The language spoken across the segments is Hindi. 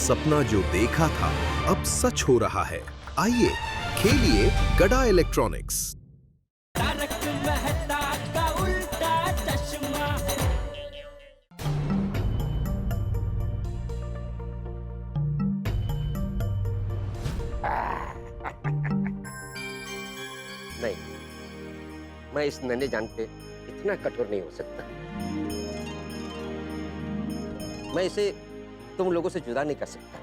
सपना जो देखा था अब सच हो रहा है। आइए खेलिए गड़ा इलेक्ट्रॉनिक्स। तारक मेहता का उल्टा चश्मा। नहीं, मैं इस नन्हे जान पे इतना कठोर नहीं हो सकता। मैं इसे तुम लोगों से जुदा नहीं कर सकता।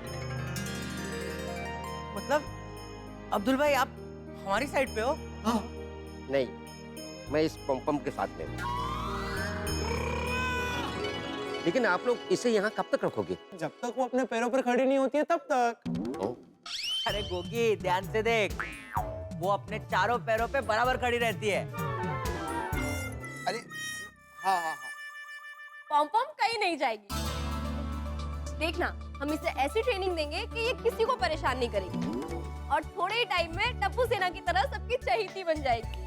मतलब अब्दुल भाई आप हमारी साइड पे हो? नहीं, मैं इस पम के साथ में हूँ। लेकिन आप लोग इसे यहाँ कब तक रखोगे? जब तक वो अपने पैरों पर खड़ी नहीं होती है तब तक। अरे गोगी ध्यान से देख, वो अपने चारों पैरों पे बराबर खड़ी रहती है। अरे हाँ हाँ हाँ। पॉम पॉम कहीं नहीं जाएगी। देखना, हम इसे ऐसी ट्रेनिंग देंगे कि ये किसी को परेशान नहीं करेगी और थोड़े ही टाइम में टप्पू सेना की तरह सबकी चहेती बन जाएगी।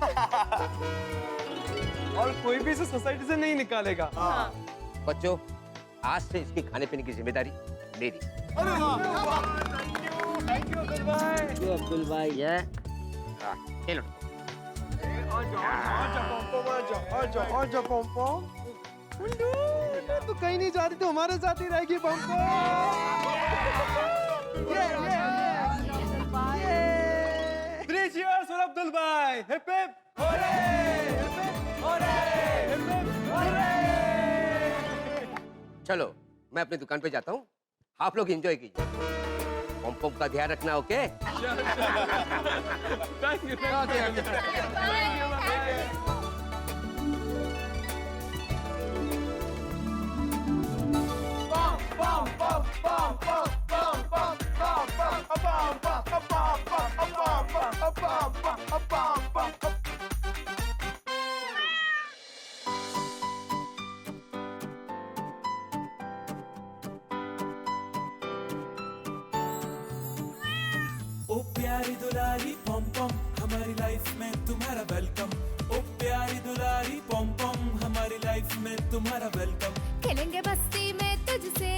और कोई भी इसे सोसाइटी से नहीं निकालेगा। हाँ। बच्चों, आज से इसकी खाने पीने की जिम्मेदारी मेरी। अरे थैंक यू अब्दुल भाई। अब्दुल भाई ये खेलो। आजा पॉम। मुंडू, तू कहीं नहीं जा रही, तू हमारे साथ ही रहेगी पॉम। Three cheers for अब्दुल भाई। हिप हिप होरे, हिप हिप होरे, हिप हिप होरे। चलो, मैं अपनी दुकान पे जाता हूँ। आप लोग एंजॉय कीजिए। पम का ध्यान रखना, ओके? Thank you. ओ प्यारी दुलारी पॉम पॉम, हमारी लाइफ में तुम्हारा वेलकम। ओ प्यारी दुलारी पॉम पॉम, हमारी लाइफ में तुम्हारा वेलकम। खेलेंगे मस्ती में तुझसे,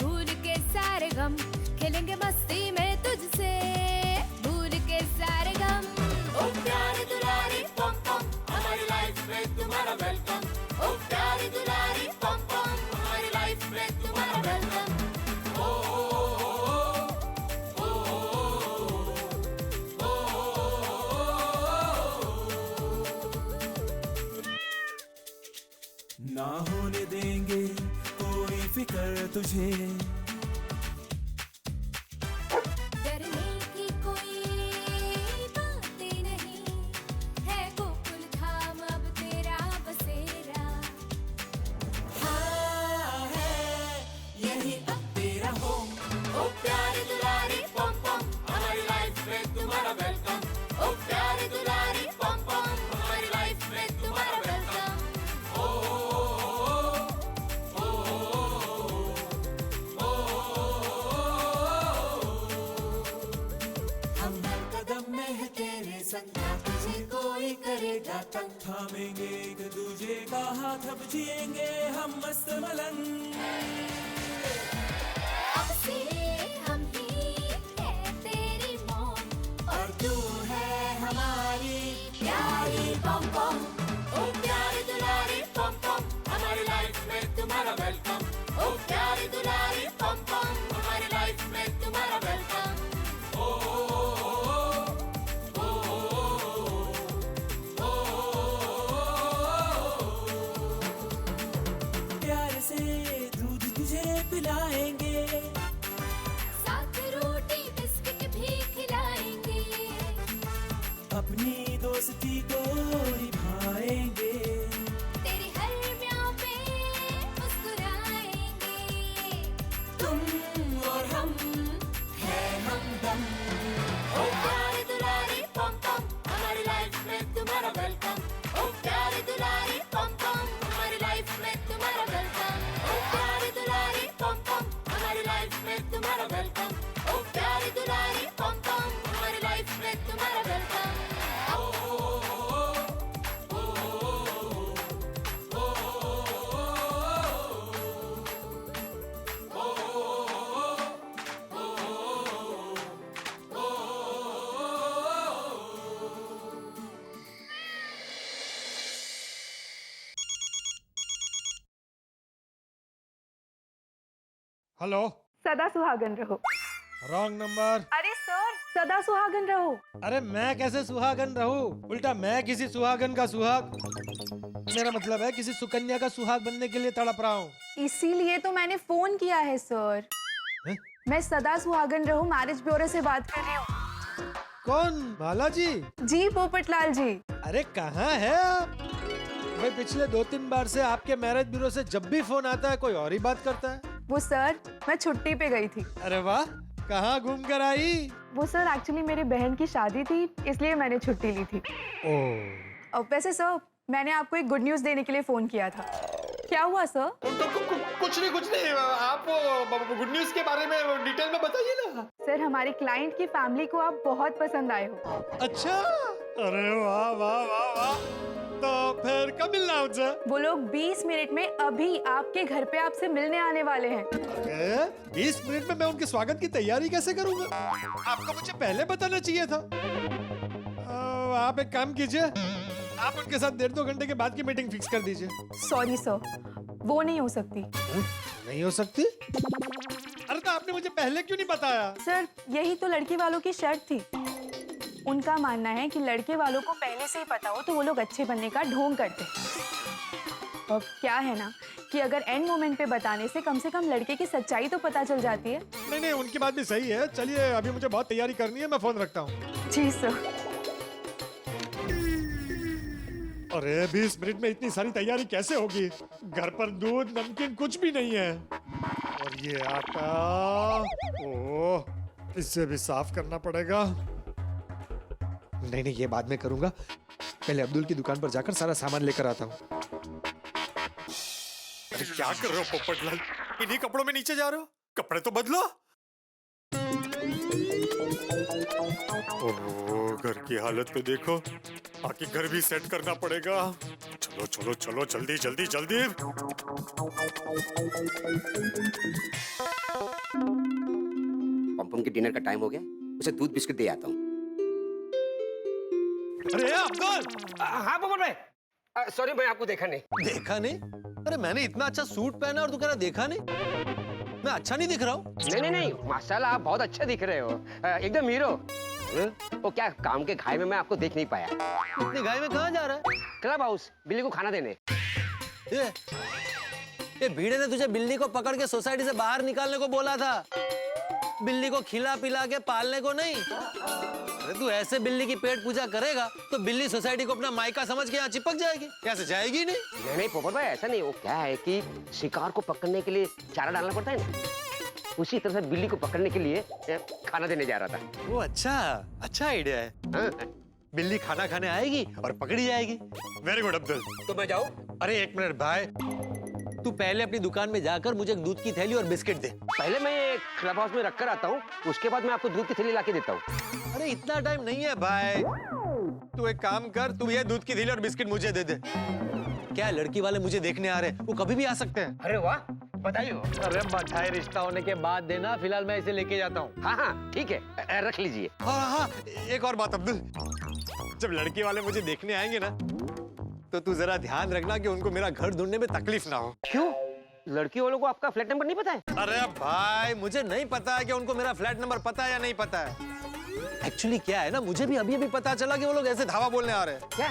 भूल के सारे गम। खेलेंगे मस्ती में तुझसे, भूल के सारे गम। ओ प्यारी दुलारी पॉम पॉम, हमारी लाइफ में तुम्हारा वेलकम। ओ प्यारी दुलारी पॉम पॉम, हमारी लाइफ में तुम्हारा वेलकम। ना होने देंगे कोई फिक्र तुझे। डरने की कोई बात नहीं है, गोकुल धाम अब तेरा बसेरा। हाँ है यही अब तेरा होम। ओ प्यारी दुलारी पॉम पॉम, हमारी लाइफ में तुम्हारा वेलकम। ओ प्यारी दुलारी पॉम पॉम, हमारी लाइफ में तुम्हारा वेलकम। हम हर कदम में है तेरे संग, ना तुझे कोई करेगा तंग। थामेंगे एक दूजे का हाथ, अब जिएंगे हम मस्त मलंग। अब से हम ही है तेरी मौत, और तू है हमारी प्यारी पॉम पॉम। ओ प्यारी दुलारी पॉम पॉम, हमारी लाइफ में तुम्हारा वेलकम। ओ प्यारी दुलारी पॉम पॉम, हमारी लाइफ में तुम्हारा वेलकम। प्यार से दूध तुझे पिलाएंगे। साथ रोटी बिस्किट भी खिलाएंगे। अपनी दोस्ती को निभाएंगे। तेरी हर म्याऊं पे मुस्कुराएंगे। तुम और हम है हमदम। ओ प्यारी दुलारी पॉम पॉम, हमारी लाइफ में तुम्हारा वेलकम। ओ प्यारी दुलारी पॉम पॉम, हमारी लाइफ में तुम्हारा वेलकम। ओ प्यारी दुलारी पॉम पॉम, हमारी लाइफ में तुम्हारा वेलकम। ओ प्यारी दुलारी पॉम पॉम, हमारी लाइफ में तुम्हारा वेलकम। हेलो। सदा सुहागन रहो। Wrong number. अरे सर, सदा सुहागन रहो। अरे मैं कैसे सुहागन रहूं? उल्टा मैं किसी सुहागन का सुहाग, मेरा मतलब है किसी सुकन्या का सुहाग बनने के लिए तड़प रहा हूँ। इसीलिए तो मैंने फोन किया है सर। हैं? मैं सदा सुहागन रहो मैरिज ब्यूरो से बात कर रही हूँ। कौन? बालाजी? जी पोपटलाल जी। अरे कहाँ है आप? भाई पिछले 2-3 बार से आपके मैरिज ब्यूरो से जब भी फोन आता है कोई और ही बात करता है। वो सर, मैं छुट्टी पे गई थी। अरे वाह, कहाँ घूम कर आई? वो सर एक्चुअली मेरी बहन की शादी थी, इसलिए मैंने छुट्टी ली थी। ओह। और वैसे सर, मैंने आपको एक गुड न्यूज देने के लिए फोन किया था। क्या हुआ सर? कुछ नहीं। आप गुड न्यूज के बारे में डिटेल में बताइए ना। सर, हमारी क्लाइंट की फैमिली को आप बहुत पसंद आए हो। अच्छा, अरे वाह वाह वाह वाह। तो फिर कब मिलना है उनसे? वो लोग 20 मिनट में अभी आपके घर पे आपसे मिलने आने वाले हैं। 20 मिनट में मैं उनके स्वागत की तैयारी कैसे करूंगा? आपको मुझे पहले बताना चाहिए था। आप एक काम कीजिए, आप उनके साथ 1.5-2 घंटे के बाद की मीटिंग फिक्स कर दीजिए। सॉरी सर, वो नहीं हो सकती। नहीं हो सकती? अरे तो आपने मुझे पहले क्यों नहीं बताया? सर, यही तो लड़की वालों की शर्त थी। उनका मानना है कि लड़के वालों को पहले से ही पता हो तो वो लोग अच्छे बनने का ढोंग करते हैं। अब क्या है ना कि अगर एंड मोमेंट पे बताने से कम लड़के की सच्चाई तो पता चल जाती है। नहीं, उनकी बात भी सही है। चलिए, अभी मुझे बहुत तैयारी करनी है, मैं फोन रखता हूँ। जी सर। अरे 20 मिनट में इतनी सारी तैयारी कैसे होगी? घर पर दूध नमकीन कुछ भी नहीं है। और ये आटा, ओह, इससे भी साफ करना पड़ेगा। नहीं, ये बाद में करूंगा। पहले अब्दुल की दुकान पर जाकर सारा सामान लेकर आता हूँ। अरे क्या कर रहे हो पोपटलाल? इन्हीं कपड़ों में नीचे जा रहे हो? कपड़े तो बदलो। ओह, घर की हालत तो देखो। बाकी घर भी सेट करना पड़ेगा। चलो जल्दी। पम के डिनर का टाइम हो गया, उसे दूध बिस्किट दे आता हूँ। अरे अब्दुल! हाँ पोपट भाई, सॉरी मैं आपको देखा नहीं। देखा नहीं? अरे मैंने इतना अच्छा सूट पहना और तू कह रहा देखा नहीं? मैं अच्छा नहीं दिख रहा हूँ? नहीं, माशाल्लाह आप बहुत अच्छे दिख रहे हो, एकदम हीरो। वो क्या काम के घाय में मैं आपको देख नहीं पाया। इतनी गाय में कहाँ जा रहा है? क्लब हाउस, बिल्ली को खाना देने। ये भीड़े ने तुझे बिल्ली को पकड़ के सोसाइटी से बाहर निकालने को बोला था, बिल्ली को खिला पिला के पालने को नहीं। अरे तू ऐसे बिल्ली की पेट पूजा करेगा तो बिल्ली सोसाइटी को अपना मायका समझ के यहाँ चिपक जाएगी। कैसे जाएगी? नहीं पोपट भाई, ऐसा नहीं। वो क्या है कि शिकार को पकड़ने के लिए चारा डालना पड़ता है ना, उसी तरह से बिल्ली को पकड़ने के लिए खाना देने जा रहा था। वो अच्छा आइडिया है। हाँ? बिल्ली खाना खाने आएगी और पकड़ी जाएगी। Very good Abdul. तो मैं जाऊँ? अरे 1 मिनट भाई, तू पहले अपनी दुकान में जाकर मुझे एक दूध की थैली और बिस्किट दे। पहले मैं क्लब हाउस में रख कर आता हूँ, उसके बाद मैं आपको दूध की थैली ला के देता हूँ। अरे इतना टाइम नहीं है भाई, तू एक काम कर, तू ये दूध की थैली और बिस्किट मुझे दे दे। क्या लड़की वाले मुझे देखने आ रहे हैं? वो कभी भी आ सकते हैं। अरे वाह, बताइए। अरे मिठाई रिश्ता होने के बाद देना, फिलहाल मैं इसे लेके जाता हूँ। हाँ ठीक है, रख लीजिए। हाँ, एक और बात अब्दुल, जब लड़के वाले मुझे देखने आएंगे ना तो तू जरा ध्यान रखना कि उनको मेरा घर ढूंढने में तकलीफ ना हो। क्यों? लड़की वालों को आपका फ्लैट नंबर नहीं पता है? अरे भाई, मुझे नहीं पता है कि उनको मेरा फ्लैट नंबर पता है या नहीं पता है। एक्चुअली क्या है ना, मुझे भी अभी पता चला कि वो लोग ऐसे धावा बोलने आ रहे हैं। क्या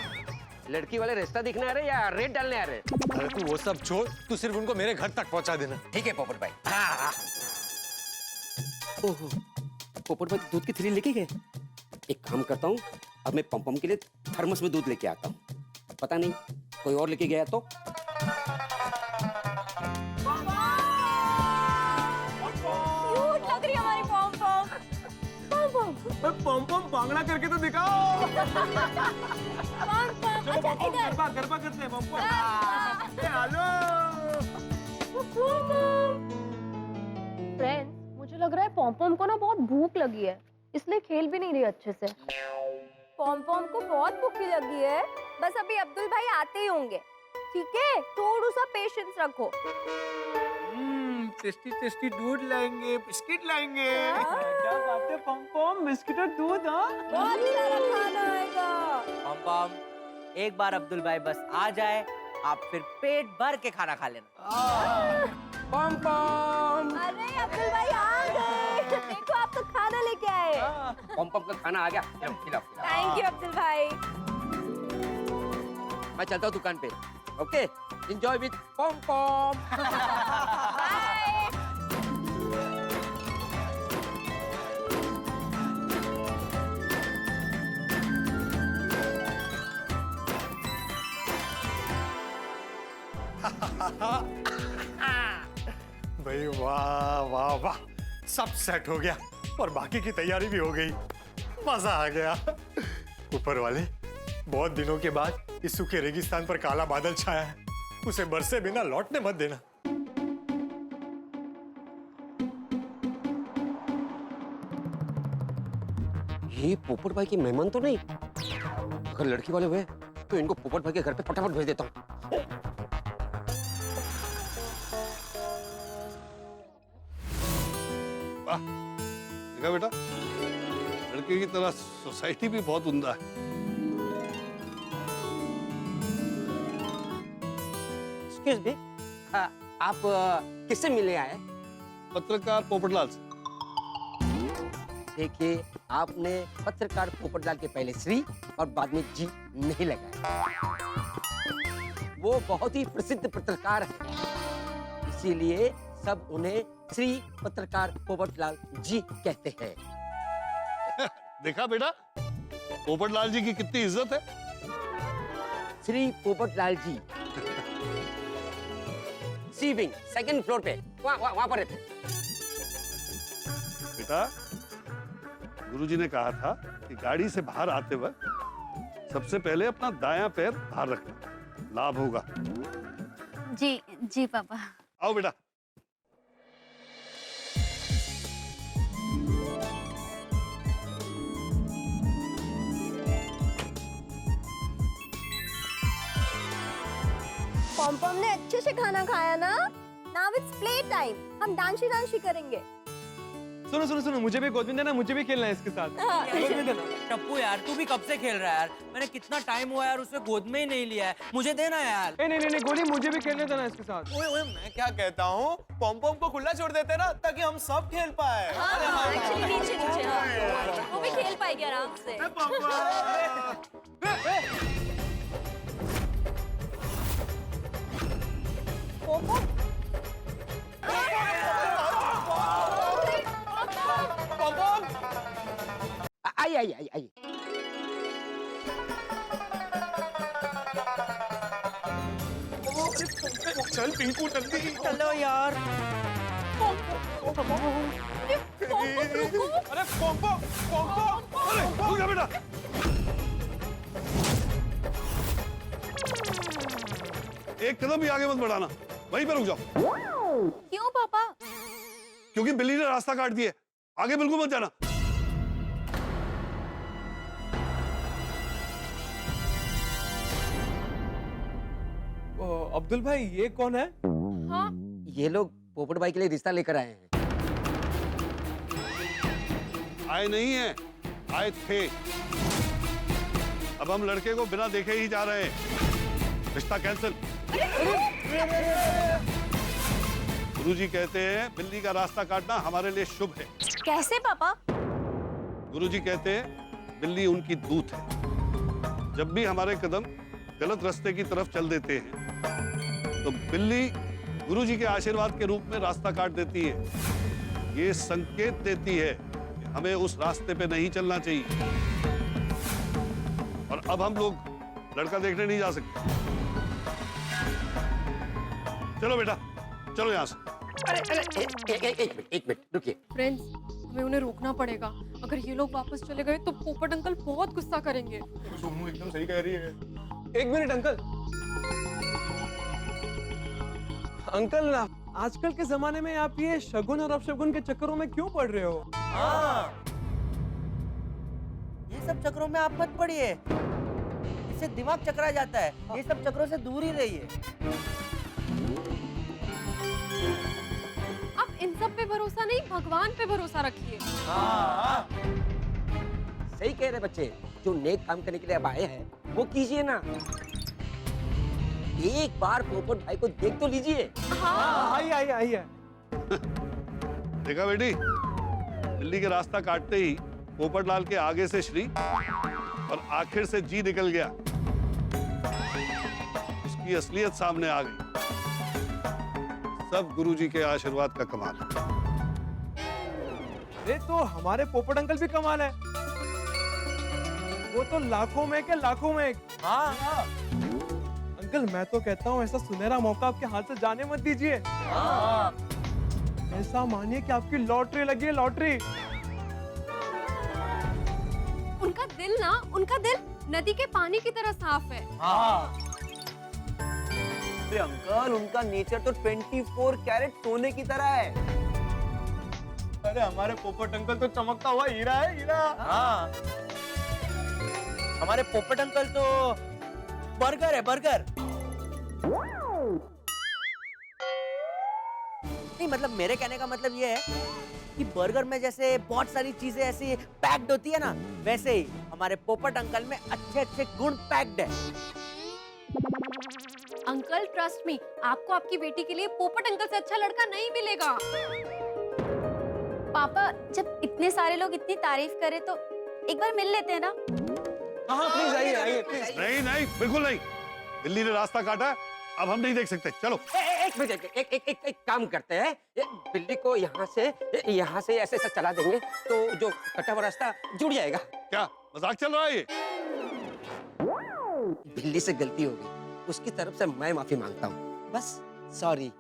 लड़की वाले रास्ता दिखने आ रहे हैं या रेट डालने आ रहे हैं? अरे तू वो सब छोड़, तू सिर्फ उनको मेरे घर तक पहुंचा देना। ठीक है पोपट भाई। हाँ। ओहो, पोपट भाई दूध की थैली लेके गए। एक काम करता हूँ, अब मैं पम के लिए थर्मस में दूध लेके आता हूँ। पता नहीं कोई और लेके गया तो। क्यूट लग रही है हमारी पम बांगड़ा करके तो दिखाओ। अच्छा इधर गरबा करते हैं पम। फ्रेंड्स, मुझे लग रहा है पॉम को ना बहुत भूख लगी है, इसलिए खेल भी नहीं रही अच्छे से। पॉम को बहुत भूखी लगी है, बस अभी अब्दुल भाई आते ही होंगे। ठीक है, थोड़ा सा पेशेंस रखो। टेस्टी दूध लाएंगे, बिस्किट लाएंगे। क्या बात है पम, बिस्किट और दूध। हाँ, बहुत सारा खाना आएगा। पम, एक बार अब्दुल भाई बस आ जाए, आप फिर पेट भर के खाना खा लेना। पॉम पॉम। अरे अब्दुल भाई आ गए। देखो आप तो खाना लेके आए। पॉम पॉम का खाना आ गया, खिलाओ खिलाओ खिलाओ। थैंक यू अब्दुल भाई। मैं चलता हूँ दुकान पे। Okay, enjoy with Pom Pom. Bye. भाई वाह वाह वाह, सब सेट हो गया और बाकी की तैयारी भी हो गई। मजा आ गया। ऊपर वाले, बहुत दिनों के बाद इस सूखे रेगिस्तान पर काला बादल छाया है, उसे बरसे बिना लौटने मत देना। ये पोपट भाई के मेहमान तो नहीं? अगर लड़की वाले हुए तो इनको पोपट भाई के घर पे फटाफट भेज देता हूँ। वाह, देखा बेटा, लड़के की तरह सोसाइटी भी बहुत उम्दा है। एक्सक्यूज मी, आप किससे मिलने आए? पत्रकार पोपटलाल से। देखिए, आपने पत्रकार पोपटलाल के पहले श्री और बाद में जी नहीं लगाया। वो बहुत ही प्रसिद्ध पत्रकार है, इसीलिए सब उन्हें श्री पत्रकार पोपटलाल जी कहते हैं। देखा बेटा, पोपटलाल जी की कितनी इज्जत है। श्री पोपटलाल जी सी विंग सेकंड फ्लोर पे, वहां पर रहते। बेटा, गुरुजी ने कहा था कि गाड़ी से बाहर आते वक्त सबसे पहले अपना दायां पैर बाहर रखना, लाभ होगा। जी जी पापा। आओ बेटा। पॉम पॉम ने अच्छे से खाना खाया ना? Now it's play time. हम डांसी करेंगे। सुनो सुनो सुनो, मुझे भी गोद में देना, मुझे भी खेलना है इसके साथ। गोद में देना। टप्पू यार, तू भी कब से खेल रहा है यार? मैंने कितना टाइम हुआ यार उसे गोद में ही नहीं लिया है। मुझे देना यार। नहीं नहीं नहीं गोली, मुझे भी खेलने देना इसके साथ। ओए ओए, मैं क्या कहता हूँ, पॉम पॉम को खुला छोड़ देते ना, ताकि हम सब खेल पाए। एक्चुअली नीचे नीचे, हाँ, वो भी खेल पाएगी आराम से। आइए आइए आइए आइए। चल पिंकू जल्दी। चलो यार। अरे पॉम पॉम, पॉम पॉम, अरे रुक जा बेटा। एक कदम भी आगे मत बढ़ाना, वहीं पे रुक जाओ। क्यों पापा? क्योंकि बिल्ली ने रास्ता काट दिया, आगे बिल्कुल मत जाना। अब्दुल भाई, ये कौन है? हाँ, ये लोग पोपट भाई के लिए रिश्ता लेकर आए हैं। आए नहीं है, आए थे। अब हम लड़के को बिना देखे ही जा रहे हैं। रिश्ता कैंसिल। गुरुजी कहते हैं बिल्ली का रास्ता काटना हमारे लिए शुभ है। कैसे पापा? गुरुजी कहते हैं बिल्ली उनकी दूत है। जब भी हमारे कदम गलत रास्ते की तरफ चल देते हैं तो बिल्ली गुरुजी के आशीर्वाद के रूप में रास्ता काट देती है। ये संकेत देती है कि हमें उस रास्ते पे नहीं चलना चाहिए। और अब हम लोग लड़का देखने नहीं जा सकते। चलो बेटा, चलो यहाँ से। अरे एक मिनट रुकिए। फ्रेंड्स, हमें उन्हें रोकना पड़ेगा। अगर ये लोग वापस चले गए तो पोपट अंकल बहुत गुस्सा करेंगे। सोमू एकदम सही कह रही है। एक मिनट अंकल। अंकल ना, आजकल के जमाने में आप ये शगुन और अपशगुन के चक्करों में क्यों पड़ रहे हो? हाँ, ये सब चक्करों में आप मत पड़िए, इससे दिमाग चकरा जाता है। ये सब चक्करों से दूर ही रहिए। आप इन सब पे भरोसा नहीं, भगवान पे भरोसा रखिए। हाँ। सही कह रहे बच्चे, जो नेक काम करने के लिए अब आए हैं वो कीजिए ना। एक बार पोपट भाई को देख तो लीजिए। आई आई आई है। देखा बेटी, बिल्ली के रास्ता काटते ही पोपटलाल के आगे से श्री और आखिर से जी निकल गया। उसकी असलियत सामने आ गई। सब गुरुजी के आशीर्वाद का कमाल है। अरे तो हमारे पोपट अंकल भी कमाल है। वो तो लाखों में के लाखों में एक। हाँ अंकल मैं तो कहता हूँ ऐसा सुनहरा मौका आपके हाथ से जाने मत दीजिए। ऐसा मानिए कि आपकी लॉटरी लगी है, लॉटरी। उनका दिल नदी के पानी की तरह साफ है। अरे अंकल, उनका नेचर तो 24 कैरेट सोने की तरह है। अरे हमारे पोपट अंकल तो चमकता हुआ हीरा है, हीरा। हाँ, हमारे पोपट अंकल तो बर्गर है, बर्गर। नहीं मतलब मेरे कहने का मतलब ये है कि बर्गर में जैसे बहुत सारी चीजें ऐसी पैक्ड होती है ना, वैसे ही हमारे पोपट अंकल में अच्छे अच्छे गुण पैक्ड है। अंकल ट्रस्ट मी, आपको आपकी बेटी के लिए पोपट अंकल से अच्छा लड़का नहीं मिलेगा। पापा जब इतने सारे लोग इतनी तारीफ करें तो एक बार मिल लेते हैं ना। हाँ प्लीज आइए आइए प्लीज। नहीं नहीं, बिल्कुल नहीं। बिल्ली ने रास्ता काटा, अब हम नहीं देख सकते। चलो एक मिनट, एक काम करते हैं। बिल्ली को यहाँ से ऐसे ऐसे चला देंगे तो जो कटा हुआ रास्ता जुड़ जाएगा। क्या मजाक चल रहा है ये? बिल्ली से गलती हो गई, उसकी तरफ से मैं माफी मांगता हूँ। बस सॉरी।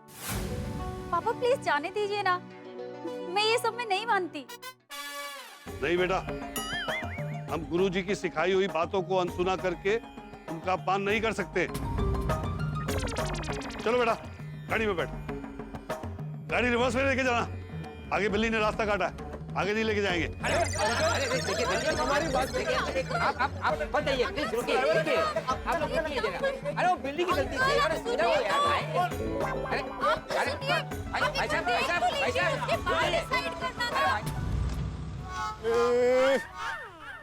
पापा प्लीज जाने दीजिए ना, मैं ये सब में नहीं मानती। नहीं बेटा, हम गुरुजी की सिखाई हुई बातों को अनसुना करके उनका अपमान नहीं कर सकते। चलो बेटा, गाड़ी में बैठ। गाड़ी रिवर्स में लेके जाना। आगे बिल्ली ने रास्ता काटा है, आगे नहीं लेके जाएंगे। देखिए हमारी बात देखिए, आप बताइए प्लीज, रुकिए रुकिए, आप लोग रुकिए जरा। अरे वो बिल्ली की गलती थी। अरे सुनो यार भाई। अरे भाई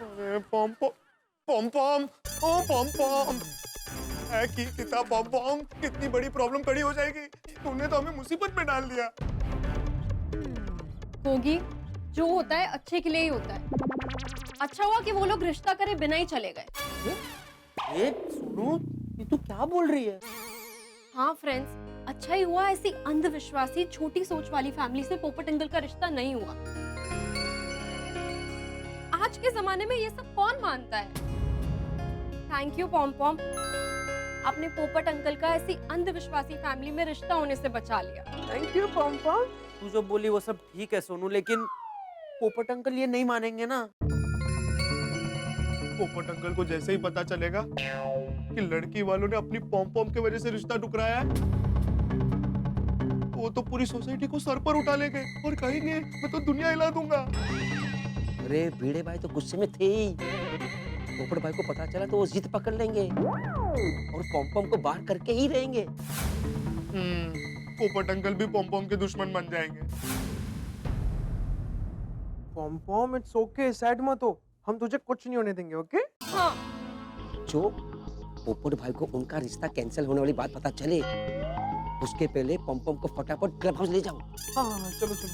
अरे पॉम पॉम, ओ पॉम पॉम है कि किताब पॉम पॉम, कितनी बड़ी प्रॉब्लम खड़ी हो जाएगी। तूने तो हमें मुसीबत में डाल दिया। होगी, जो होता है अच्छे के लिए ही होता है। अच्छा हुआ कि वो लोग रिश्ता करे बिना ही चले गए। ये सुनो, ये तू क्या बोल रही है? हाँ फ्रेंड्स, अच्छा ही हुआ ऐसी अंधविश्वासी छोटी सोच वाली फैमिली से पोपट अंकल का रिश्ता नहीं हुआ। आज के जमाने में ये सब कौन मानता है? थैंक यू पॉम पॉम, आपने पोपट अंकल का ऐसी अंधविश्वासी फैमिली में रिश्ता होने से बचा लिया। Thank you Pom Pom. तू जो बोली वो सब ठीक है सोनू, लेकिन पोपट अंकल ये नहीं मानेंगे ना। पोपट अंकल को जैसे ही पता चलेगा कि लड़की वालों ने अपनी पॉम पॉम की वजह से रिश्ता टुकराया है, वो तो पूरी सोसाइटी को सर पर उठा लेंगे और कहेंगे मैं तो दुनिया हिला दूंगा। अरे भिड़े भाई तो गुस्से में थे ही। पोपट भाई को पता चला तो वो जिद पकड़ लेंगे और पॉम को बाहर करके ही रहेंगे। पोपट अंकल भी पॉम पॉम के दुश्मन बन जाएंगे। पॉम पॉम इट्स ओके, सैड मत हो, हम तुझे कुछ नहीं होने देंगे। ओके हाँ। जो पोपट भाई को उनका रिश्ता कैंसिल होने वाली बात पता चले उसके पहले पॉम को फटाफट क्लब हाउस ले जाओ। हाँ चलो चलो।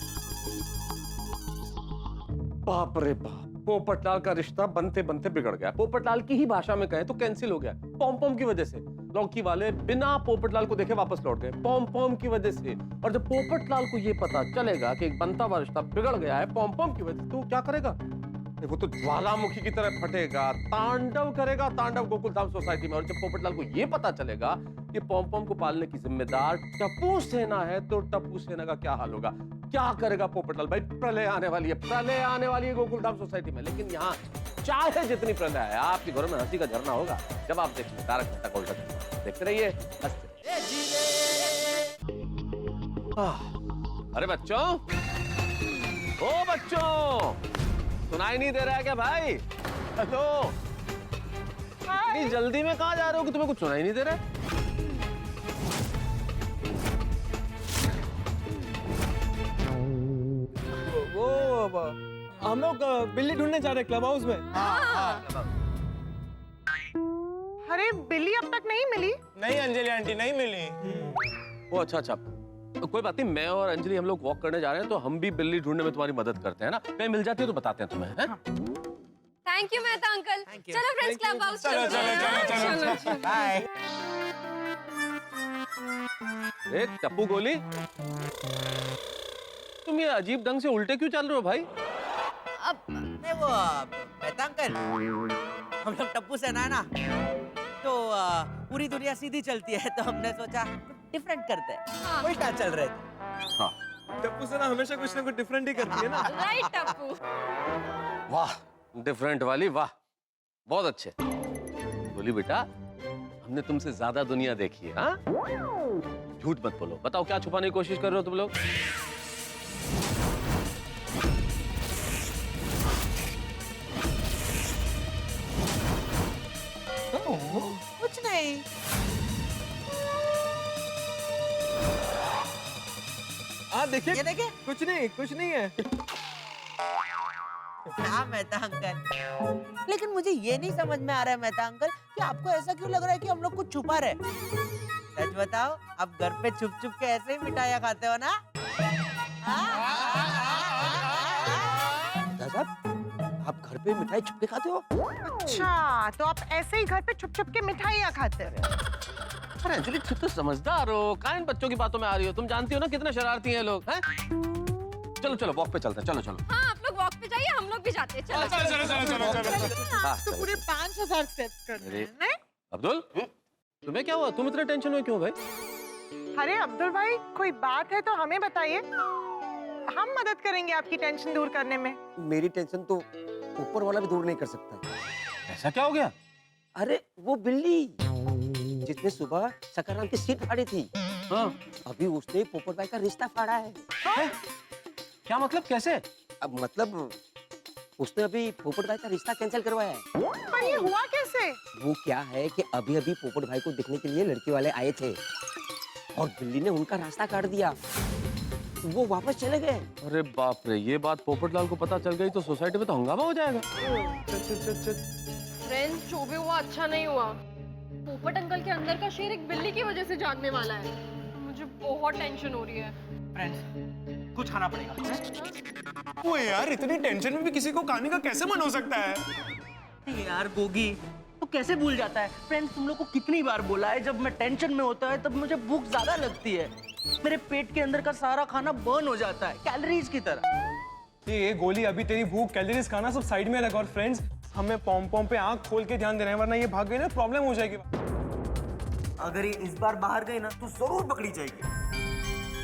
बाप रे बाप, पोपटलाल का रिश्ता बनते बनते बिगड़ गया। पोपटलाल की ही भाषा में कहें तो कैंसिल हो गया पॉम पॉम की वजह से। लौकी वाले बिना पोपटलाल को देखे वापस लौट गए पॉम पॉम की वजह से। और जब पोपटलाल को ये पता चलेगा कि एक बनता हुआ रिश्ता बिगड़ गया है पॉम पॉम की वजह से, तो क्या करेगा? वो तो ज्वालामुखी की तरह फटेगा, तांडव करेगा, तांडव गोकुलधाम सोसाइटी में। और जब पोपटलाल को ये पता चलेगा कि पॉम पॉम को पालने की जिम्मेदार टप्पू सेना है, तो टप्पू सेना का क्या हाल होगा? क्या करेगा पोपटलाल? भाई प्रलय आने वाली है, प्रलय आने वाली है गोकुलधाम सोसाइटी में। लेकिन यहाँ चाहे जितनी प्रलय है, आपके घरों में हंसी का झरना होगा जब आप देखेंगे तारक मेहता का उल्टा चश्मा। देखते रहिए, हंसते। अरे बच्चों, ओ बच्चों, सुनाई नहीं दे रहा है क्या भाई? हेलो, इतनी जल्दी में कहाँ जा रहे हो कि तुम्हें कुछ सुनाई नहीं दे रहा है? वो हम लोग बिल्ली ढूंढने जा रहे क्लब हाउस में। अरे बिल्ली अब तक नहीं मिली? नहीं अंजलि आंटी, नहीं मिली। ओ अच्छा अच्छा, तो कोई बात नहीं, मैं और अंजलि हम लोग वॉक करने जा रहे हैं, तो हम भी बिल्ली ढूंढने में तुम्हारी मदद करते हैं ना। कहीं मिल जाती है तो बताते हैं तुम्हें, हैं? Thank you Mehta uncle. चलो फ्रेंड्स क्लब हाउस चलो चलो चलो बाय। ए टप्पू गोली, तुम ये अजीब ढंग से उल्टे क्यों चल रहे हो भाई? नहीं वो मेहता अंकल, हम लोग टप्पू सेना है ना, तो पूरी दुनिया सीधी चलती है, तो हमने सोचा डिफरेंट करते हैं, उल्टा चल रहे थे। हाँ टप्पू सेना हमेशा कुछ ना कुछ डिफरेंट ही करती है ना। राइट टप्पू। वाह, डिफरेंट वाली, वाह, बहुत अच्छे। बोली बेटा, हमने तुमसे ज्यादा दुनिया देखी है। हाँ, झूठ मत बोलो, बताओ क्या छुपाने की कोशिश कर रहे हो तुम लोग? कुछ नहीं। देखिए, ये देखिए, कुछ नहीं है। हाँ मेहता अंकल, लेकिन मुझे ये नहीं समझ में आ रहा है मेहता अंकल कि आपको ऐसा क्यों लग रहा है कि हम लोग कुछ छुपा रहे। सच बताओ, आप घर पे छुप छुप के ऐसे ही मिठाइयाँ खाते हो ना? साहब, आप घर पे मिठाई छुप के खाते हो? अच्छा, तो आप ऐसे ही घर पे छुप छुप के मिठाइयाँ खाते हो? अरे अंजलि, तुम तो समझदार हो, काहे इन बच्चों की बातों में आ रही हो? तुम जानती हो ना कितने शरारती हैं लोग, हैं? चलो चलो वॉक पे चलते हैं, चलो चलो। हाँ, आप लोग वॉक पे जाइए, हम लोग भी जाते हैं। चलो हाँ, तो पूरे 5000 स्टेप्स करने हैं, नहीं? अब्दुल, तुम्हें क्या हुआ? तुम इतने टेंशन में क्यों भाई? अरे अब्दुल भाई, कोई बात है तो हमें बताइए, हम मदद करेंगे आपकी टेंशन दूर करने में। मेरी टेंशन तो ऊपर वाला भी दूर नहीं कर सकता। ऐसा क्या हो गया? अरे वो बिल्ली जिसने सुबह सकाराम की सीट फाड़ी थी, हाँ, अभी उसने पोपट भाई का रिश्ता फाड़ा है। क्या मतलब, कैसे? अब मतलब उसने अभी पोपट भाई का रिश्ता कैंसिल करवाया है। पर ये हुआ कैसे? वो क्या है कि अभी अभी पोपट भाई को देखने के लिए लड़की वाले आए थे और बिल्ली ने उनका रास्ता काट दिया, वो वापस चले गए। अरे बाप रे, ये बात पोपटलाल को पता चल गई तो सोसाइटी में तो हंगामा हो जाएगा। फ्रेंड्स, जो भी हुआ अच्छा नहीं हुआ। पोपट अंकल के अंदर का शेर एक बिल्ली की वजह से जागने वाला है। मुझे बहुत टेंशन हो रही है। फ्रेंड्स, कुछ खाना पड़ेगा। वो यार, इतनी टेंशन में भी किसी को खाने का कैसे मन हो सकता है? यार गोगी, तो कैसे भूल जाता है? फ्रेंड्स, तुम लोग को कितनी बार बोला है, जब मैं टेंशन में होता है तब मुझे भूख ज्यादा लगती है। मेरे पेट के अंदर का सारा खाना बर्न हो जाता है, कैलोरीज की तरह। ये गोली, अभी तेरी भूख, कैलोरीज, खाना सब साइड में रखा। और फ्रेंड्स, हमें पॉम पॉम पे आंख खोल के ध्यान देना है, वरना ये भाग गई ना, प्रॉब्लम हो जाएगी। अगर ये इस बार बाहर गई ना तो जरूर पकड़ी जाएगी।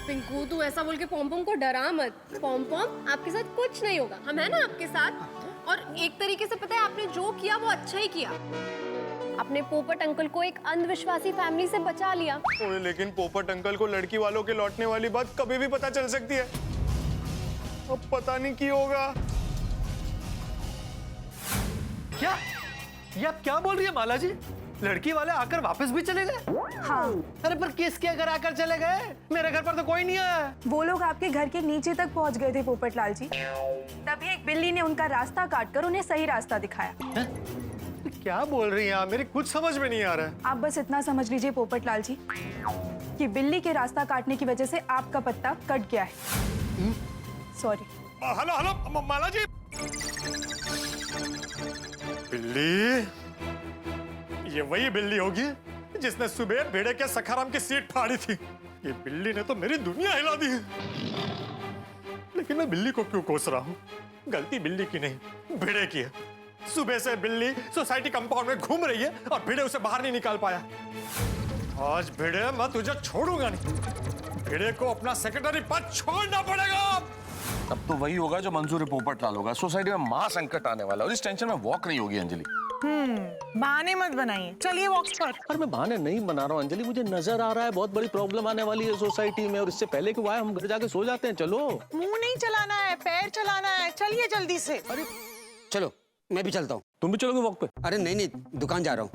पिंकू, तू ऐसा बोल के पॉम पॉम को डरा मत। पॉम पॉम, आपके साथ कुछ नहीं होगा, हम है ना आपके साथ। और एक तरीके से पता है, आपने जो किया वो अच्छा ही किया। अपने पोपट अंकल को एक अंधविश्वासी फैमिली से बचा लिया। ओए, लेकिन पोपट अंकल को लड़की वालों के लौटने वाली बात कभी भी पता चल सकती है। अब पता नहीं क्या होगा। क्या? ये आप क्या बोल रही है माला जी? लड़की वाले आकर वापस भी चले गए? हाँ। अरे पर किसके घर आकर चले गए? मेरे घर पर तो कोई नहीं आया। वो लोग आपके घर के नीचे तक पहुंच गए थे पोपटलाल जी, तभी एक बिल्ली ने उनका रास्ता काटकर उन्हें सही रास्ता दिखाया। क्या बोल रही हैं आप? मेरी कुछ समझ में नहीं आ रहा है। आप बस इतना समझ लीजिए पोपटलाल जी कि बिल्ली के रास्ता काटने की वजह से आपका पत्ता कट गया है। सॉरी। हेलो हेलो माला जी। बिल्ली, ये वही बिल्ली होगी जिसने सुबह भेड़े के सखाराम की सीट फाड़ी थी। ये बिल्ली ने तो मेरी दुनिया हिला दी है। लेकिन मैं बिल्ली को क्यों कोस रहा हूँ? गलती बिल्ली की नहीं, भेड़े की है। सुबह से बिल्ली सोसाइटी कंपाउंड में घूम रही है और भेड़े उसे बाहर नहीं निकाल पाया। आज भेड़े, मैं तुझे छोड़ूंगा नहीं। भेड़े को अपना सेक्रेटरी पद छोड़ना पड़ेगा। अब तो वही होगा जो मंजूर पोपटलाल होगा। सोसाइटी में महा संकट आने वाला है और इस टेंशन में वॉक नहीं होगी अंजलि। बहाने मत बनाइए, चलिए वॉक पर। पर मैं बहाने नहीं बना रहा हूँ अंजलि, मुझे नजर आ रहा है बहुत बड़ी प्रॉब्लम आने वाली है सोसाइटी में, और इससे पहले कि वो आए हम घर जाके सो जाते हैं। चलो। मुंह नहीं चलाना है, पैर चलाना है, चलिए जल्दी से। अरे चलो, मैं भी चलता हूँ। तुम भी चलोगे वॉक पे? अरे नहीं नहीं, दुकान जा रहा हूँ।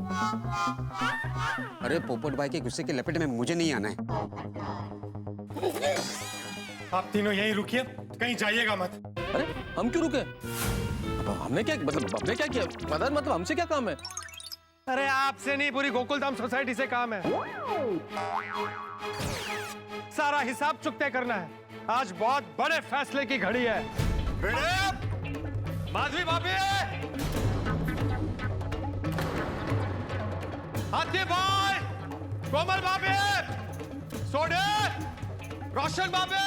अरे पोपट भाई के गुस्से के लपेटे में मुझे नहीं आना है। आप तीनों यहीं रुकिए, कहीं जाइएगा मत। अरे हम क्यों रुके? हमने क्या, मतलब हमने क्या किया? मतलब हमसे क्या काम है? अरे आपसे नहीं, पूरी गोकुलधाम सोसाइटी से काम है। सारा हिसाब चुकते करना है। आज बहुत बड़े फैसले की घड़ी है। माधवी भाभी, हाथी भाई, कोमल भाभी, सोडे, रोशन भाभी,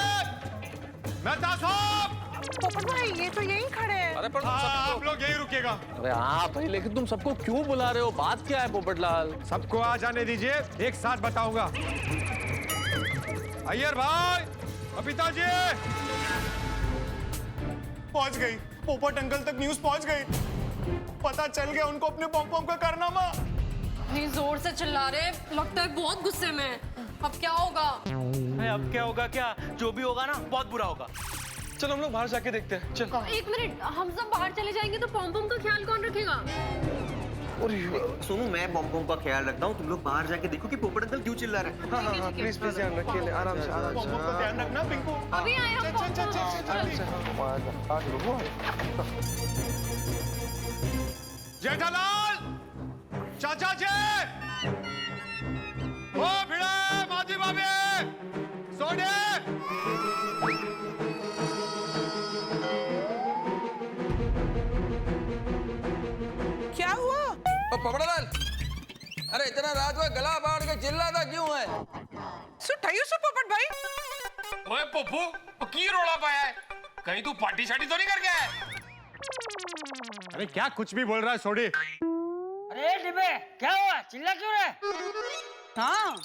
मेहता साहब। पोपट भाई ये तो यहीं खड़े हैं। अरे पर आप लोग यहीं रुकिएगा। अरे हाँ भाई, लेकिन तुम सबको क्यों बुला रहे हो? बात क्या है पोपटलाल? सबको आ जाने दीजिए, एक साथ बताऊंगा। अय्यर भाई, बबीता जी। पहुंच गई, पोपट अंकल तक न्यूज़ पहुंच गई। पता चल गया उनको अपने पॉम-पॉम का कारनामा। इतनी जोर से चिल्ला रहे, लगता है बहुत गुस्से में। अब क्या होगा? अब क्या होगा? क्या जो भी होगा ना, बहुत बुरा होगा। चलो हम लोग बाहर जाके देखते हैं। चल। एक मिनट, हम सब बाहर चले जाएंगे तो पॉम-पॉम का ख्याल कौन रखेगा? सुनो, मैं पॉम-पॉम का ख्याल रखता हूँ, तुम लोग बाहर जाके देखो कि पोपट अंकल क्यों चिल्ला रहे हैं। हाँ, प्लीज ध्यान रखिए, आराम से, आराम से। पॉम-पॉम का ध्यान रखना पिंकू। अभी आए हम। जेठालाल, चाचा जी, ओ भिड़े, माधी भाभी, सोडे। क्या हुआ? पोपटलाल, अरे इतना रात में गला फाड़ के चिल्लाता क्यों है? सुठाइयो सु पोपट भाई। ओए पप्पू, की रोला पाया है? कहीं तू पार्टी शार्टी तो नहीं कर गया है? अरे क्या कुछ भी बोल रहा है सोडी? अरे डिबे, क्या हुआ? चिल्ला क्यों रहे? हाँ।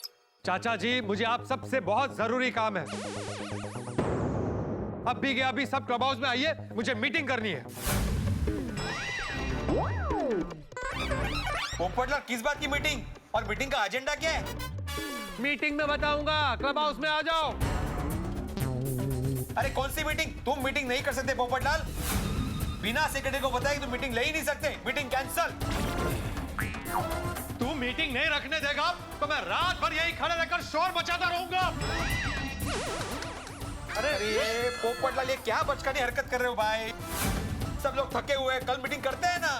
चाचा जी, मुझे आप सबसे बहुत जरूरी काम है। अभी के अभी सब क्लब हाउस में आइए, मुझे मीटिंग करनी है। पोपटलाल, किस बात की मीटिंग? और मीटिंग का एजेंडा क्या है? मीटिंग में बताऊंगा, क्लब हाउस में आ जाओ। अरे कौन सी मीटिंग? तुम मीटिंग नहीं कर सकते पोपटलाल। बिना सेक्रेटरी को बताए तुम मीटिंग ले ही नहीं सकते। Meeting cancel. तू मीटिंग नहीं रखने देगा तो मैं रात भर यही खड़े रहकर शोर मचाता रहूंगा। अरे ये पोपटलाल, ये क्या बचकानी हरकत कर रहे हो भाई? सब लोग थके हुए हैं, कल मीटिंग करते हैं ना।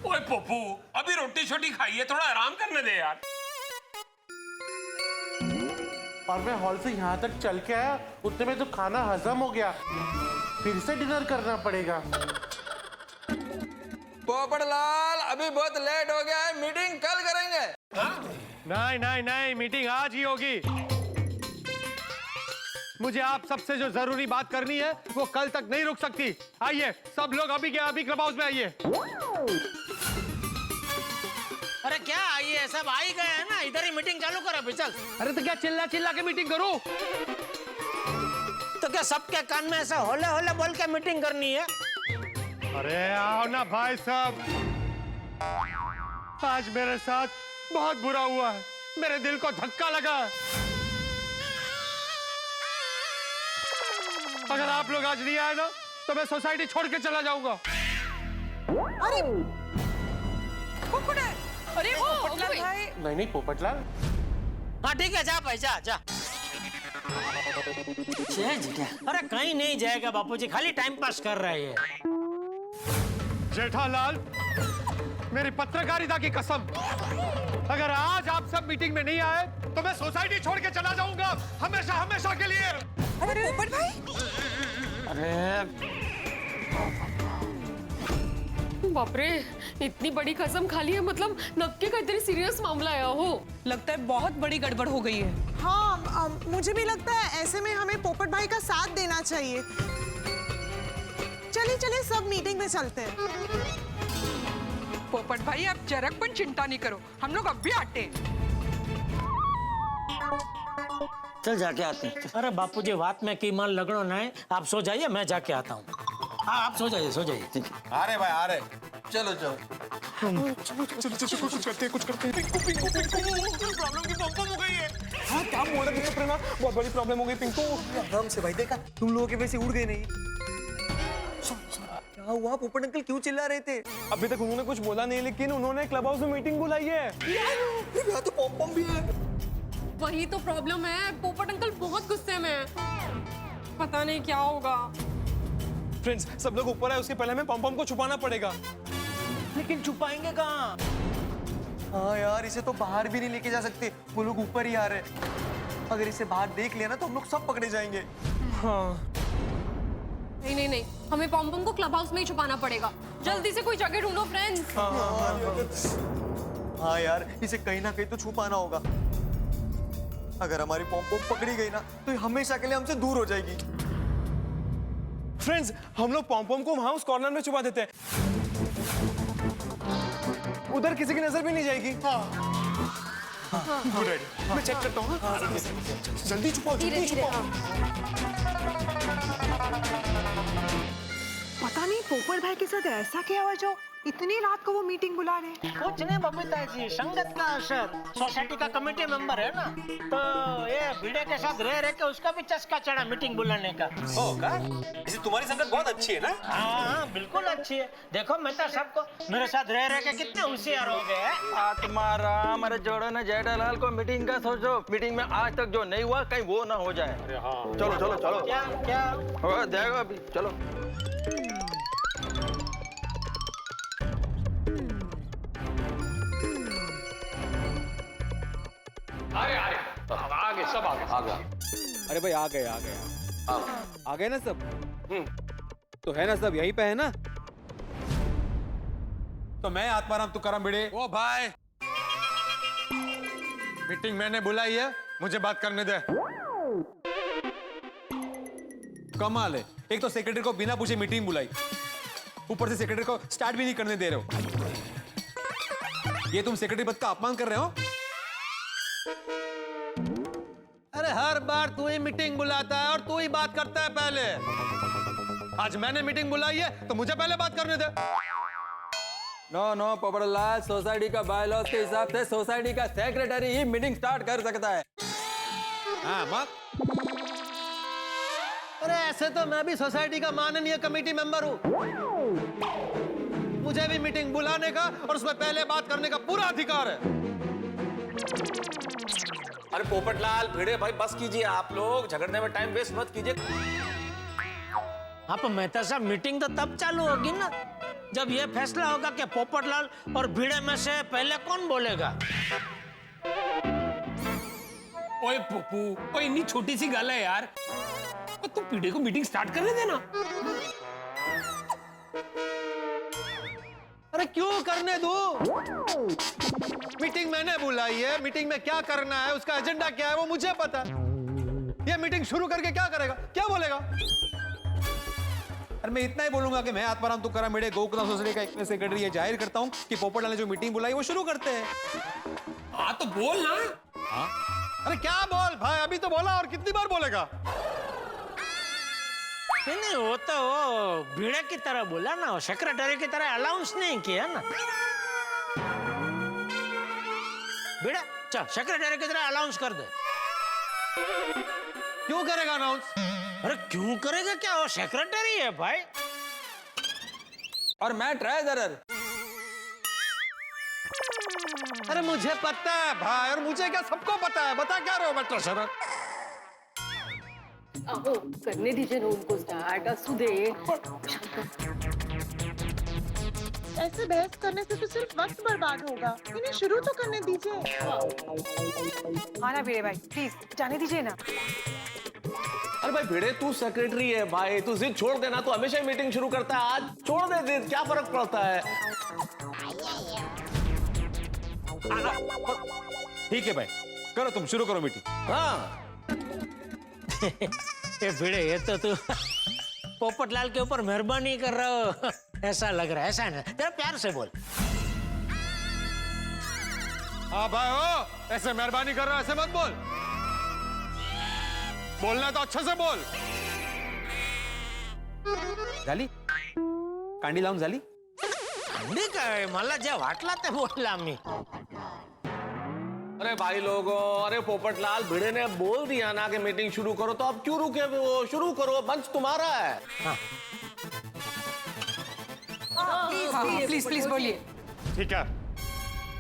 ओए पप्पू, अभी रोटी छोटी खाइए, थोड़ा आराम करने दे यार। और मैं हॉल से यहाँ तक चल के आया, उतने में तो खाना हजम हो गया। फिर से डिनर करना पड़ेगा। पोपटलाल, अभी बहुत लेट हो गया है, मीटिंग कल करेंगे। नहीं नहीं नहीं, मीटिंग आज ही होगी। मुझे आप सबसे जो जरूरी बात करनी है वो कल तक नहीं रुक सकती। आइए सब लोग अभी के अभी क्लब हाउस में आइए। अरे क्या आइए, सब आ ही गए हैं ना, इधर ही मीटिंग चालू करो अभी। चल। अरे तो क्या चिल्ला चिल्ला के मीटिंग करूं? तो क्या सबके कान में ऐसा होले होले बोल के मीटिंग करनी है? अरे आओ ना भाई साहब, आज मेरे साथ बहुत बुरा हुआ है। मेरे दिल को धक्का लगा। अगर आप लोग आज नहीं आए ना तो मैं सोसाइटी छोड़ के चला जाऊंगा। अरे अरे पोपटलाल भाई। नहीं नहीं पोपटलाल। हाँ ठीक है, जा भाई, जा जा। अरे कहीं नहीं जाएगा बापूजी, खाली टाइम पास कर रहे हैं। जेठालाल, मेरी पत्रकारिता की कसम, अगर आज आप सब मीटिंग में नहीं आए तो मैं सोसाइटी छोड़ के चला जाऊंगा, हमेशा हमेशा के लिए। अरे पोपट भाई। अरे बाप रे, इतनी बड़ी कसम खा ली है, मतलब नक्की का इतनी सीरियस मामला आया हो। लगता है बहुत बड़ी गड़बड़ हो गई है। हाँ, मुझे भी लगता है ऐसे में हमें पोपट भाई का साथ देना चाहिए। चलिए चलिए सब मीटिंग में चलते हैं। पोपट भाई, आप जरक पण चिंता नहीं करो, हम लोग अब भी आते हैं। चल जाके आते हैं। अरे बापूजी, बात में की मान लगनो ना है, आप सो जाइए, मैं जाके आता हूँ। हाँ आप सो जाइए, सो जाइए। अरे भाई, अरे चलो चलो चलो कुछ करते हैं, कुछ करते हैं। पिंकू पिंकू पिंकू, प्रॉब्लम की पॉम-पॉम हो गई है। हाँ क्या बोल रहे थे प्रेमा? बहुत बड़ी प्रॉब्लम हो गई पिंकू। आराम से भाई, देखा तुम लोगों के वैसे उड़ गए नहीं। क्या हुआ? पोपट अंकल क्यों चिल्ला रहे थे? अभी तक उन्होंने कुछ बोला नहीं, लेकिन उन्होंने क्लब हाउस में मीटिंग बुलाई है। यहाँ तो पॉम-पॉम भी है। वही तो प्रॉब्लम है, पोपट अंकल बहुत गुस्से में हैं। पता नहीं क्या होगा। फ्रेंड्स, सब लोग ऊपर आए, उसके पहले हमें पॉम-पॉम को छुपाना पड़ेगा। लेकिन छुपाएंगे कहाँ? हाँ यार, इसे तो बाहर भी नहीं लेके जा सकते, वो लोग ऊपर ही आ रहे हैं। अगर इसे बाहर देख लिया ना तो हम लोग सब पकड़े जाएंगे। हाँ। नहीं, हमें पॉम्पम को क्लब हाउस में ही छुपाना पड़ेगा। जल्दी से कोई जगह ढूंढो फ्रेंड्स। हाँ यार, इसे कहीं ना कहीं तो छुपाना होगा। अगर हमारी पॉम्पम पकड़ी गई ना तो ये हमेशा के लिए हमसे दूर हो जाएगी। फ्रेंड्स, हम लोग पॉम्पॉम को वहां उस कॉर्नर में छुपा देते हैं। उधर किसी की नजर भी नहीं जाएगी। Good idea. मैं चेक करता हूँ। जल्दी छुपाओ, जल्दी छुपाओ। पता नहीं पोपट भाई के साथ ऐसा क्या हुआ जो इतनी रात को वो मीटिंग बुला रहे हैं। कुछ नहीं बबीता जी, संगत का असर। सोसाइटी का कमेटी मेंबर है ना, तो ये भिड़े के साथ रह रहे के उसका भी चस्का चढ़ा मीटिंग बुलाने का। होगा? इसे तुम्हारी संगत बहुत अच्छी है ना? हाँ, बिल्कुल अच्छी है। देखो मैं तो सबको मेरे साथ रह के कितने होशियार हो गए। तुम्हारा हमारे जोड़ो ने जेठालाल को मीटिंग का सोचो। मीटिंग में आज तक जो नहीं हुआ कहीं वो ना हो जाए। चलो चलो चलो। क्या हो जाएगा अभी, चलो। आगे सब आ गया। अरे भाई आ गए ना सब? तो है ना, सब यहीं पे है ना? तो मैं आत्माराम तुकाराम भिड़े। ओ भाई, मीटिंग मैंने बुलाई है, मुझे बात करने दे। कमाल है, एक तो सेक्रेटरी को बिना पूछे मीटिंग बुलाई, ऊपर से सेक्रेटरी को स्टार्ट भी नहीं करने दे रहे हो। ये तुम सेक्रेटरी पद का अपमान कर रहे हो? अरे हर बार तू ही मीटिंग बुलाता है और तू ही बात करता है पहले। आज मैंने मीटिंग बुलाई है तो मुझे पहले बात करने दे। नो पोपटलाल, सोसाइटी का बायलॉज के हिसाब से सोसाइटी का सेक्रेटरी ही मीटिंग स्टार्ट कर सकता है। हाँ मत। अरे ऐसे तो मैं भी सोसाइटी का माननीय कमेटी मेंबर हूँ, मुझे भी मीटिंग बुलाने का और उसमें पहले बात करने का पूरा अधिकार है। अरे पोपटलाल, भिड़े भाई बस कीजिए, आप लोग झगड़ने में टाइम वेस्ट मत कीजिए। आप मेहता साहब, मीटिंग तो तब चालू होगी ना जब ये फैसला होगा कि पोपटलाल और भिड़े में से पहले कौन बोलेगा। ओए पप्पू, ओए इतनी छोटी सी गल है यार, तू पीड़े को मीटिंग स्टार्ट करने देना। अरे क्यों करने दो? मीटिंग मैंने बुलाई है, मीटिंग में क्या करना है, उसका एजेंडा क्या है वो मुझे पता है। ये मीटिंग शुरू करके क्या करेगा, क्या बोलेगा? अरे मैं इतना ही बोलूंगा कि मैं आत्माराम तुकाराम भिड़े गोकुला सोसाइटी का एक सेक्रेटरी ये जाहिर करता हूँ कि पोपटलाल ने जो मीटिंग बुलाई वो शुरू करते हैं। हाँ तो बोल ना। हाँ? अरे क्या बोल भाई, अभी तो बोला और कितनी बार बोलेगा? नहीं, वो तो वो भिड़े की तरह बोला ना, वो सेक्रेटरी की तरह अनाउंस नहीं किया ना। भिड़े चल सेक्रेटरी की तरह अनाउंस कर दे। क्यों करेगा अनाउंस? अरे क्यों करेगा क्या, वो सेक्रेटरी है भाई। और मैं ट्रेजरर। अरे मुझे पता है भाई, और मुझे क्या सबको पता है। बता क्या रहे हो? मैं ट्रेजरर। अहो, करने दीजिए ना उनको स्टार्ट। सुधे ऐसे बहस करने से तो सिर्फ वक्त बर्बाद होगा, इन्हें शुरू तो करने दीजिए। हाँ ना भिड़े भाई, प्लीज जाने दीजिए ना। अरे भाई भिड़े, तू सेक्रेटरी है भाई, तू जिद छोड़ देना। तू हमेशा मीटिंग शुरू करता है, आज छोड़ दे जिद, क्या फर्क पड़ता है? ठीक है भाई, करो तुम, शुरू करो मीटिंग। हाँ ये भिड़े, ये तो तू पोपटलाल के ऊपर मेहरबानी कर रहा हो ऐसा लग रहा है। ऐसा ना, तेरा प्यार से बोल। हाँ भाई, हो ऐसे मेहरबानी कर रहा है, ऐसे मत बोल। बोलना तो अच्छे से बोल। झाली कांडी लावून झाली? कांडी काय, मला जे वाटला ते बोलला मी। अरे भाई लोगों, अरे पोपटलाल, भिड़े ने बोल दिया ना कि मीटिंग शुरू करो, तो अब क्यों रुके? वो शुरू करो, मंच तुम्हारा है। प्लीज प्लीज बोलिए। ठीक है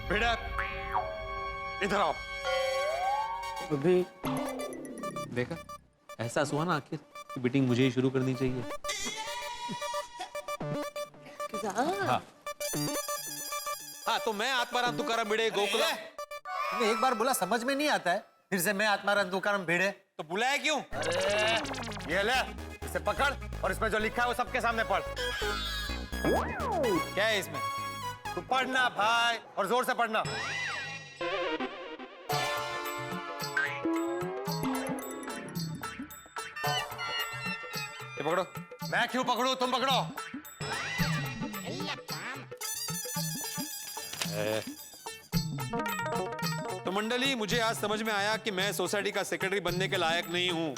भिड़े, इधर आओ। अभी देखा, एहसास हुआ ना आखिर कि मीटिंग मुझे ही शुरू करनी चाहिए। हाँ। हाँ तो मैं आत्माराम तुकाराम भिड़े गोकुला। तुमने एक बार बोला समझ में नहीं आता है, फिर से मैं आत्माराम तुकाराम भिड़े। तो बुलाया क्यों? अरे ये ले, इसे पकड़ और इसमें जो लिखा है वो सबके सामने पढ़। क्या है इसमें? तू पढ़ना भाई, और जोर से पढ़ना। ये पकड़ो। मैं क्यों पकड़ू, तुम पकड़ो। तो मंडली, मुझे आज समझ में आया कि मैं सोसाइटी का सेक्रेटरी बनने के लायक नहीं हूं।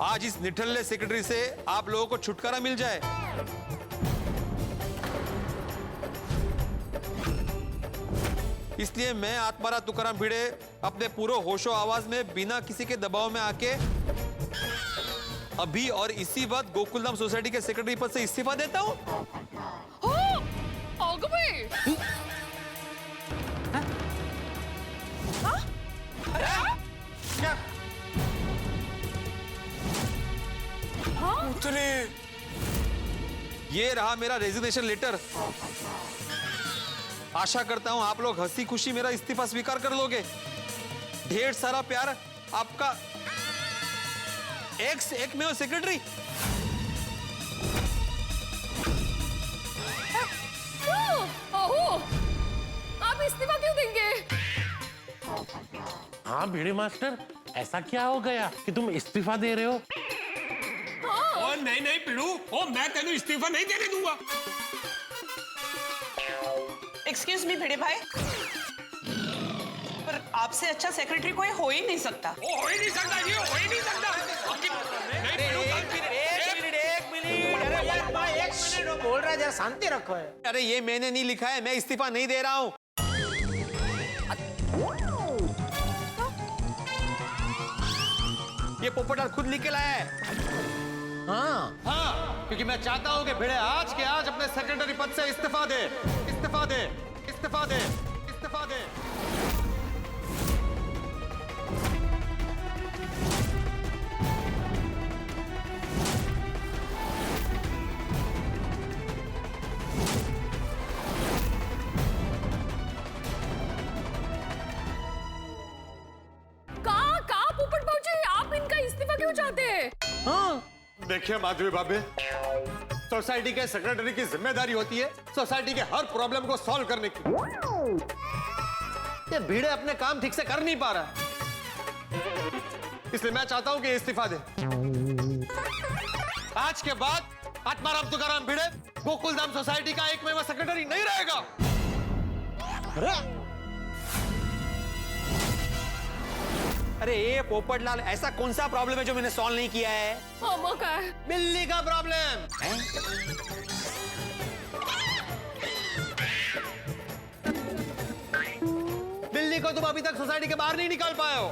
आज इस निठल्ले सेक्रेटरी से आप लोगों को छुटकारा मिल जाए। इसलिए मैं आत्माराम तुकाराम भिड़े अपने पूरे होशो आवाज में बिना किसी के दबाव में आके अभी और इसी वक्त गोकुलधाम सोसाइटी के सेक्रेटरी पद से इस्तीफा देता हूं। ये रहा मेरा रेजिग्नेशन लेटर। आशा करता हूं आप लोग हंसी खुशी मेरा इस्तीफा स्वीकार कर लोगे। ढेर सारा प्यार आपका एकमेव सेक्रेटरी। आप इस्तीफा क्यों देंगे? हाँ भिड़े मास्टर, ऐसा क्या हो गया कि तुम इस्तीफा दे रहे हो? ओ नहीं नहीं पिड़ू, ओ मैं तेनू इस्तीफा नहीं देने दूंगा। एक्सक्यूज मी भिड़े भाई, पर आपसे अच्छा सेक्रेटरी कोई हो ही नहीं सकता। ओ हो ही नहीं सकता जी, हो ही नहीं सकता। एक मिनट, अरे यार भाई एक मिनट बोल रहा है, जरा शांति रखो। अरे ये मैंने नहीं लिखा है, मैं इस्तीफा नहीं दे रहा हूं। ये पोपटलाल खुद लिख के लाया है। हाँ, क्योंकि मैं चाहता हूं कि भिड़े आज के आज अपने सेक्रेटरी पद से इस्तीफा दे, इस्तीफा दे, इस्तीफा दे, इस्तीफा दे। कहाँ पोपट पहुंचे? आप इनका इस्तीफा क्यों चाहते हैं? हाँ, देखिए माधवी भाभी, सोसाइटी के सेक्रेटरी की जिम्मेदारी होती है सोसाइटी के हर प्रॉब्लम को सॉल्व करने की। ये भिड़े अपने काम ठीक से कर नहीं पा रहा, इसलिए मैं चाहता हूं कि इस्तीफा दे। आज के बाद आत्माराम तुकाराम भिड़े गोकुलधाम सोसाइटी का एकमेव सेक्रेटरी नहीं रहेगा। अरे ये पोपटलाल, ऐसा कौन सा प्रॉब्लम है जो मैंने सॉल्व नहीं किया है? मौका है। बिल्ली का प्रॉब्लम। बिल्ली को तुम अभी तक सोसाइटी के बाहर नहीं निकाल पाए हो।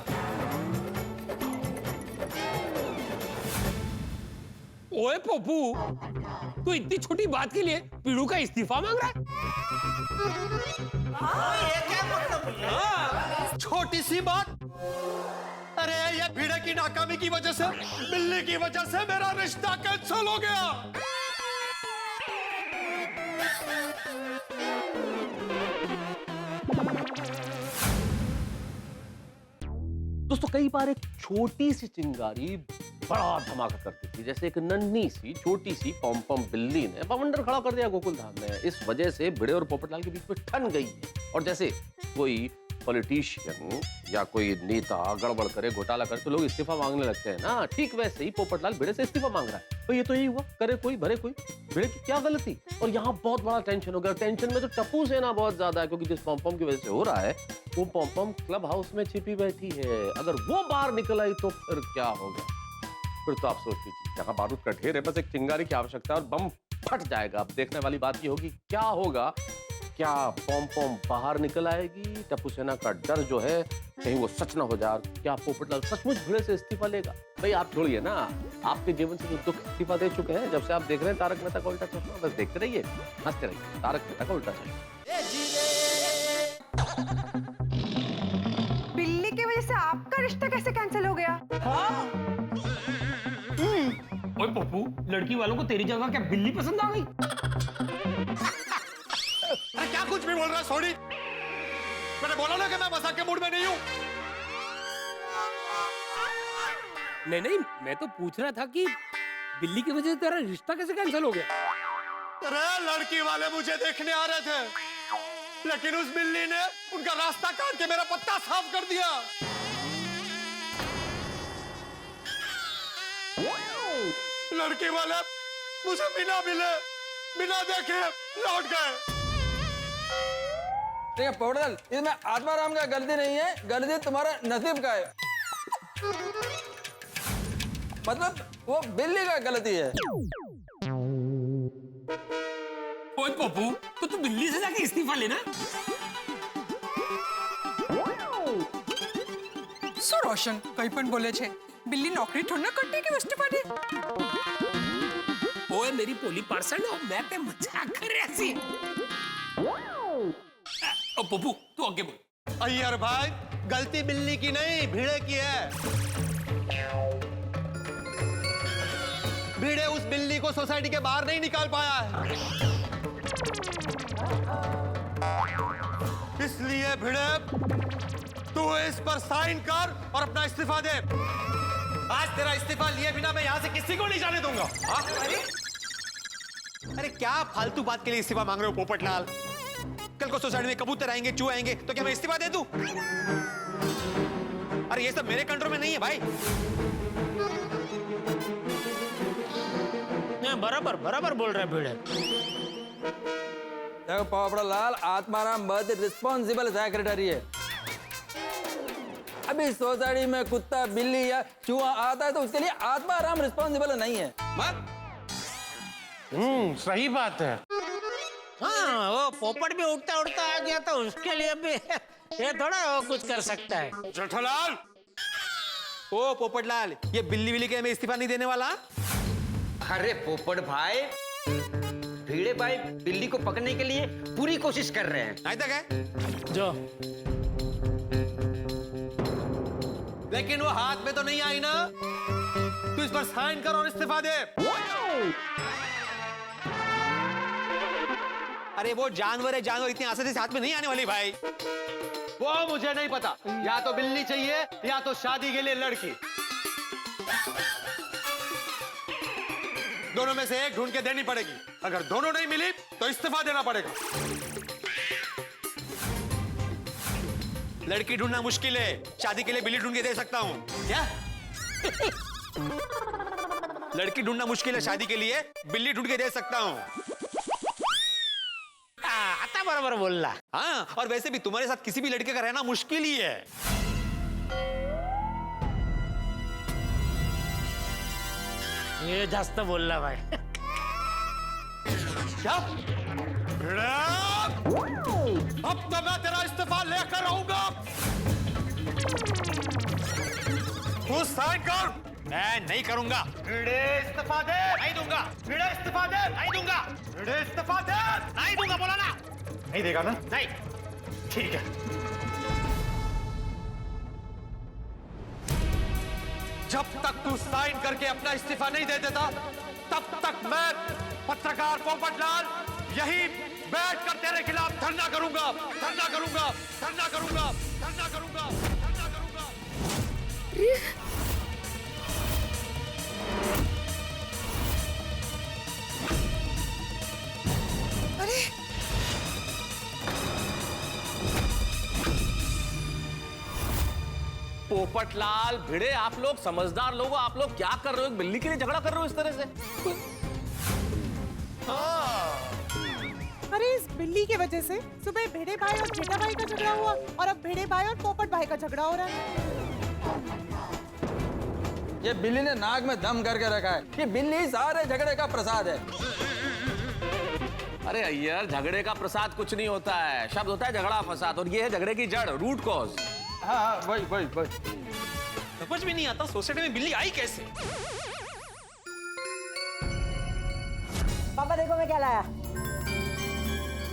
ओए पप्पू, तू इतनी छोटी बात के लिए पीड़ू का इस्तीफा मांग रहा है? ये क्या मतलब? छोटी सी बात। अरे ये भिड़े की नाकामी की वजह से, बिल्ली की वजह से मेरा रिश्ता कैंसिल हो गया। दोस्तों, कई बार एक छोटी सी चिंगारी बड़ा धमाका करती थी। जैसे एक नन्ही सी छोटी सी पॉम बिल्ली ने बवंडर खड़ा कर दिया गोकुलधाम में। इस वजह से भिड़े और पोपटलाल के बीच में ठन गई है। और जैसे कोई पॉलिटिशियन या कोई नेता गड़बड़ करे, घोटाला करे, तो लोग इस्तीफा मांगने लगते हैं ना। ठीक वैसे ही पोपटलाल भिड़े से इस्तीफा मांग रहा है। तो ये तो यही हुआ, करे कोई भरे कोई। भिड़े की क्या गलती? और यहाँ बहुत बड़ा टेंशन हो गया। टेंशन में तो टप्पू सेना बहुत ज्यादा है, क्योंकि जिस पॉम की वजह से हो रहा है वो पॉम क्लब हाउस में छिपी बैठी है। अगर वो बाहर निकल आई तो फिर क्या होगा? फिर तो आप सोच लीजिए, यहाँ बारूद का ढेर है, बस एक चिंगारी की आवश्यकता है और बम फट जाएगा। अब देखने वाली बात ये होगी क्या होगा। क्या पॉम बाहर निकल आएगी? टप्पू सेना का डर जो है कहीं वो सच ना हो जाए। क्या पोपटलाल सचमुच भिड़े से इस्तीफा लेगा? भाई आप छोड़िए ना, आपके जीवन से जो दुख इस्तीफा दे चुके हैं। जब से आप देख रहे हैं तारक मेहता का उल्टा चश्मा, बस देखते रहिए, हंसते रहिए। तारक मेहता का उल्टा चश्मा। बिल्ली की वजह से आपका रिश्ता कैसे कैंसिल हो गया? पप्पू, लड़की वालों को तेरी जगह क्या बिल्ली पसंद आ गई? अरे क्या कुछ भी बोल रहा है सोनी? मैंने बोला ना कि मैं मजाक के मूड में नहीं हूँ। नहीं, मैं तो पूछ रहा था कि बिल्ली की वजह से तेरा रिश्ता कैसे कैंसिल हो गया? अरे लड़की वाले मुझे देखने आ रहे थे, लेकिन उस बिल्ली ने उनका रास्ता काट के मेरा पत्ता साफ कर दिया। लड़की वाले मुझे बिना मिले, बिना देखे लौट गए। पोपटलाल, इसमें आत्माराम का गलती नहीं है, गलती तुम्हारा नसीब का है। मतलब वो बिल्ली का गलती है। ओए पप्पू, तो तू बिल्ली से जाके इस्तीफा लेना। શું રોશન કઈ પણ બોલે છે? બિલ્લી નોકરી થોડી ના કરતી કે ઇસ્તીફા દે? ओए मेरी पोली पार्सल हो, मैं ते मजाक कर रहा सी। ओ पप्पू, तू आगे बोल। अय्यर भाई, गलती बिल्ली की नहीं, भीड़े की है। भीड़े उस बिल्ली को सोसाइटी के बाहर नहीं निकाल पाया है, इसलिए भिड़े तू इस पर साइन कर और अपना इस्तीफा दे। आज तेरा इस्तीफा लिए बिना मैं यहाँ से किसी को नहीं जाने दूंगा। अरे क्या फालतू बात के लिए इस्तीफा मांग रहे हो पोपटलाल? कल को सोसाइटी में कबूतर आएंगे, चूहे आएंगे, तो क्या मैं इस्तीफा दे दूं? अरे ये सब मेरे कंट्रोल में नहीं है भाई। बराबर बोल रहे भिड़े। देखो पोपटलाल, आत्माराम बहुत रिस्पॉन्सिबल सेक्रेटरी है। अभी सोसाइटी में कुत्ता, बिल्ली या चूहा आता है तो उसके लिए आत्माराम रिस्पॉन्सिबल नहीं है। सही बात है। हाँ, वो पोपट भी उड़ता उड़ता आ गया तो उसके लिए भी ये थोड़ा वो कुछ कर सकता है। जेठालाल, ओ पोपटलाल, ये बिल्ली बिल्ली के मैं इस्तीफा नहीं देने वाला। अरे पोपट भाई, भीड़े भाई बिल्ली को पकड़ने के लिए पूरी कोशिश कर रहे हैं। नहीं तक है जो, लेकिन वो हाथ में तो नहीं आई ना। तू इस पर साइन कर और इस्तीफा दे। अरे वो जानवर है, जानवर इतनी आसानी से हाथ में नहीं आने वाली भाई। वो मुझे नहीं पता, या तो बिल्ली चाहिए या तो शादी के लिए लड़की। दोनों में से एक ढूंढ के देनी पड़ेगी। अगर दोनों नहीं मिली तो इस्तीफा देना पड़ेगा। लड़की ढूंढना मुश्किल है, शादी के लिए बिल्ली ढूंढ के दे सकता हूं। क्या? लड़की ढूंढना मुश्किल है, शादी के लिए बिल्ली ढूंढ के दे सकता हूं। आता बराबर बोल रहा। हाँ, और वैसे भी तुम्हारे साथ किसी भी लड़के का रहना मुश्किल ही है। ये जास्त बोल रहा भाई। क्या? अब तो मैं तेरा इस्तीफा लेकर आऊंगा। तू साइन कर। मैं नहीं करूंगा। भिड़े इस्तीफा दे। नहीं दूंगा। भिड़े इस्तीफा दे। नहीं दूंगा। भिड़े इस्तीफा दे। नहीं दूंगा, बोला ना। नहीं देगा ना? नहीं। ठीक है। जब तक तू साइन करके अपना इस्तीफा नहीं दे देता, तब तक मैं पत्रकार पोपटलाल यही बैठकर तेरे खिलाफ धरना करूंगा, धरना करूंगा, धरना करूंगा, धरना करूंगा, धरना करूंगा। अरे पोपटलाल, भिड़े, आप लोग समझदार लोग हो, आप लोग क्या कर रहे हो? बिल्ली के लिए झगड़ा कर रहे हो इस तरह से? अरे इस बिल्ली की वजह से सुबह भिड़े भाई और जेठा भाई का झगड़ा हुआ और अब भिड़े भाई और पोपट भाई का झगड़ा हो रहा है। ये बिल्ली ने नाक में दम करके रखा है। ये बिल्ली सारे झगड़े का प्रसाद है। अरे अय्यर, झगड़े का प्रसाद कुछ नहीं होता है, शब्द होता है झगड़ा फसाद, और ये है झगड़े की जड़, रूट कॉज। हाँ, वही। समझ में नहीं आता सोसाइटी में बिल्ली आई कैसे? पापा देखो मैं क्या लाया।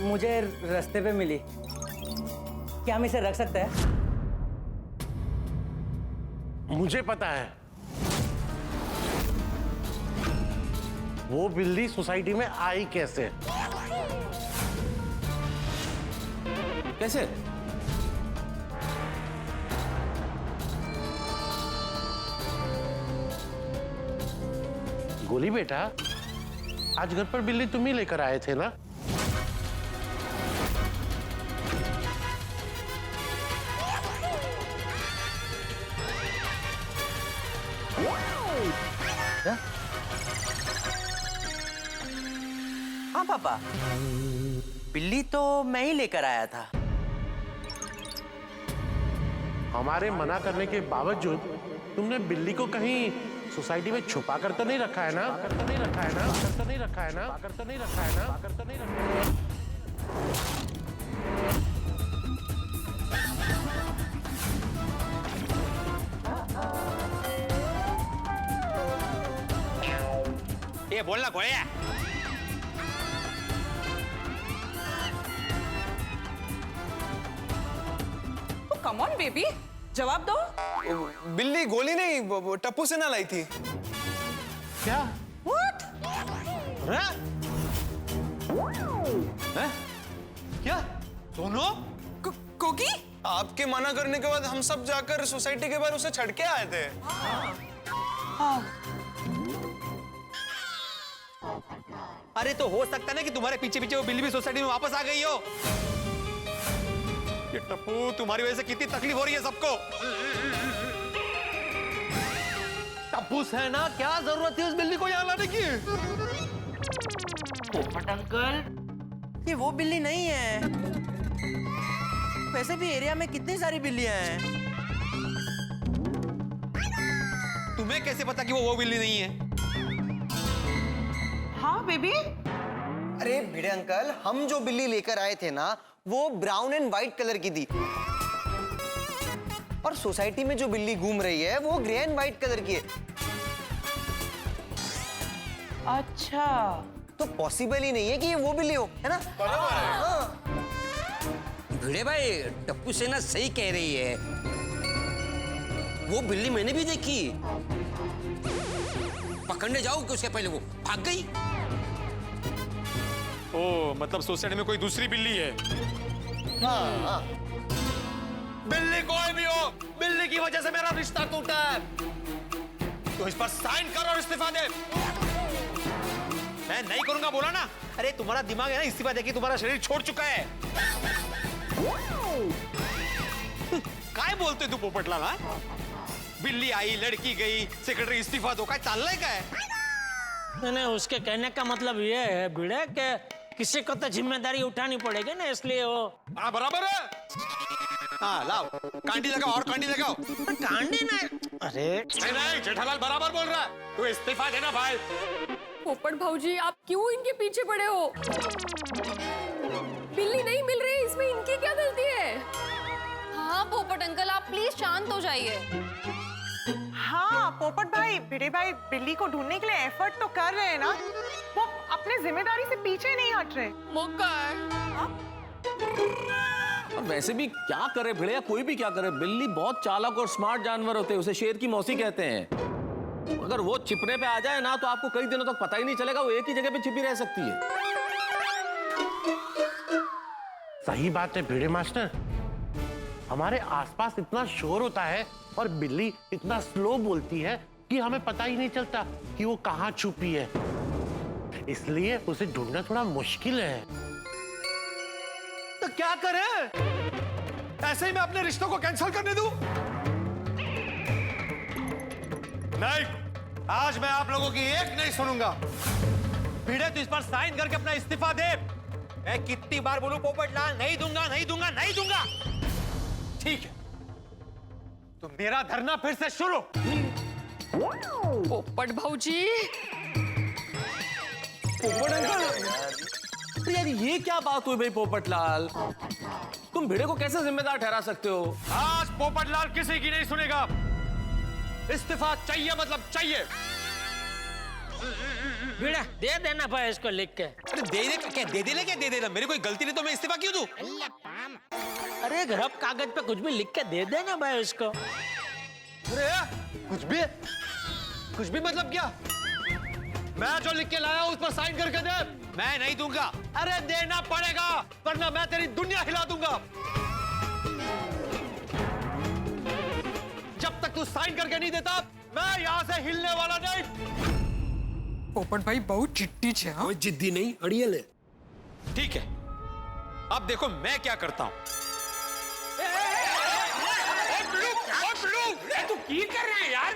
मुझे रास्ते पे मिली। क्या हम इसे रख सकते हैं? मुझे पता है। वो बिल्ली सोसाइटी में आई कैसे? कैसे? गोली बेटा, आज घर पर बिल्ली तुम ही लेकर आए थे ना? हाँ पापा, बिल्ली तो मैं ही लेकर आया था। हमारे मना करने के बावजूद तुमने बिल्ली को कहीं सोसाइटी में छुपा कर तो नहीं रखा है ना? करता नहीं रखा है ना? करता नहीं रखा है ना? करता नहीं रखा है ना? करता नहीं रखा है ना? ये बोलना गोया। कम ऑन बेबी, जवाब दो। बिल्ली गोली नहीं, टप्पू से ना लाई थी। क्या? व्हाट? क्या? दोनों? कोकी? आपके मना करने के बाद हम सब जाकर सोसाइटी के बाहर उसे छड़ के आए थे। अरे तो हो सकता है ना कि तुम्हारे पीछे पीछे वो बिल्ली भी सोसाइटी में वापस आ गई हो। ये टप्पू, तुम्हारी वजह से कितनी तकलीफ हो रही है सबको। टप्पूस है ना, क्या जरूरत थी उस बिल्ली को यहाँ लाने की? पोपट अंकल, ये वो बिल्ली नहीं है। वैसे भी एरिया में कितनी सारी बिल्लियां हैं। तुम्हें कैसे पता कि वो बिल्ली नहीं है? हाँ बेबी। अरे भिड़े अंकल, हम जो बिल्ली लेकर आए थे ना, वो ब्राउन एंड व्हाइट कलर की थी। और सोसाइटी में जो बिल्ली घूम रही है वो ग्रे एंड व्हाइट कलर की है। अच्छा, तो पॉसिबल ही नहीं है कि ये वो बिल्ली हो, है ना? बराबर है। हाँ। भिड़े भाई, टप्पू सेना सही कह रही है। वो बिल्ली मैंने भी देखी। पकड़ने जाओ कि उसके पहले वो भाग गई। ओ, मतलब सोसाइटी में कोई दूसरी बिल्ली है। हाँ। बिल्ली कोई भी हो, बिल्ली की वजह से मेरा रिश्ता टूटा है। तो इस पर साइन करो और इस्तीफा दे। मैं नहीं करूंगा बोला ना। अरे तुम्हारा दिमाग है ना, इस्तीफा देके तुम्हारा शरीर छोड़ चुका है। काय बोलते तू पोपटलाल? हाँ? बिल्ली आई, लड़की गई, सेक्रेटरी इस्तीफा दो, काय चाललंय काय? नहीं, उसके कहने का मतलब ये है भिड़े कि किसी को तो जिम्मेदारी उठानी पड़ेगी ना, इसलिए वो। हाँ बराबर है। हाँ लाओ, कांडी लगाओ और कांडी लगाओ। कांडी नहीं। अरे नहीं, जेठालाल बराबर बोल रहा है। तू इस्तीफा देना भाई। पोपट भाऊजी, आप क्यों इनके पीछे पड़े हो? बिल्ली नहीं मिल रही, इसमें इनकी क्या गलती है? हाँ पोपट अंकल, आप प्लीज शांत हो जाइए। हाँ पोपट भाई, भिड़े भाई बिल्ली को ढूंढने के लिए एफर्ट तो कर रहे हैं ना। वो अपने जिम्मेदारी से पीछे नहीं हट रहे। मौका है। और वैसे भी क्या करे भिड़े, कोई भी क्या करे, बिल्ली बहुत चालाक और स्मार्ट जानवर होते हैं। उसे शेर की मौसी कहते हैं। अगर वो छिपने पे आ जाए ना, तो आपको कई दिनों तक पता ही नहीं चलेगा। वो एक ही जगह पे छिपी रह सकती है। सही बात है भिड़े मास्टर। हमारे आसपास इतना शोर होता है और बिल्ली इतना स्लो बोलती है कि हमें पता ही नहीं चलता कि वो कहाँ छुपी है। इसलिए उसे ढूंढना थोड़ा मुश्किल है। तो क्या करें? ऐसे ही मैं अपने रिश्तों को कैंसिल करने दूं? नहीं, आज मैं आप लोगों की एक नहीं सुनूंगा। भिड़े, तू इस पर साइन करके अपना इस्तीफा दे। मैं कितनी बार बोलूं पोपटलाल, नहीं दूंगा, नहीं दूंगा, नहीं दूंगा। ठीक है, तो मेरा धरना फिर से शुरू। पोपट भाऊजी। पोपट अंकल, तो यार ये क्या बात हुई भाई पोपटलाल? तुम भिड़े को कैसे जिम्मेदार ठहरा सकते हो? आज पोपटलाल किसी की नहीं सुनेगा। इस्तीफा चाहिए मतलब चाहिए। भिड़ा दे देना भाई इसको लिख के। अरे दे देना, मेरी कोई गलती नहीं तो मैं इस्तीफा क्यों दूं? अरे रफ कागज पे कुछ भी लिख के दे देना भाई उसको। अरे कुछ भी मतलब क्या? मैं जो लिख के लाया हूं उस पर साइन करके दे। मैं नहीं दूंगा। अरे देना पड़ेगा, वरना मैं तेरी दुनिया हिला दूंगा। जब तक तू साइन करके नहीं देता, मैं यहां से हिलने वाला नहीं। पोपट भाई बहुत चिट्टी छे। हाँ? कोई जिद्दी नहीं, अड़ियल है। ठीक है, अब देखो मैं क्या करता हूं। तू की कर रहा है यार?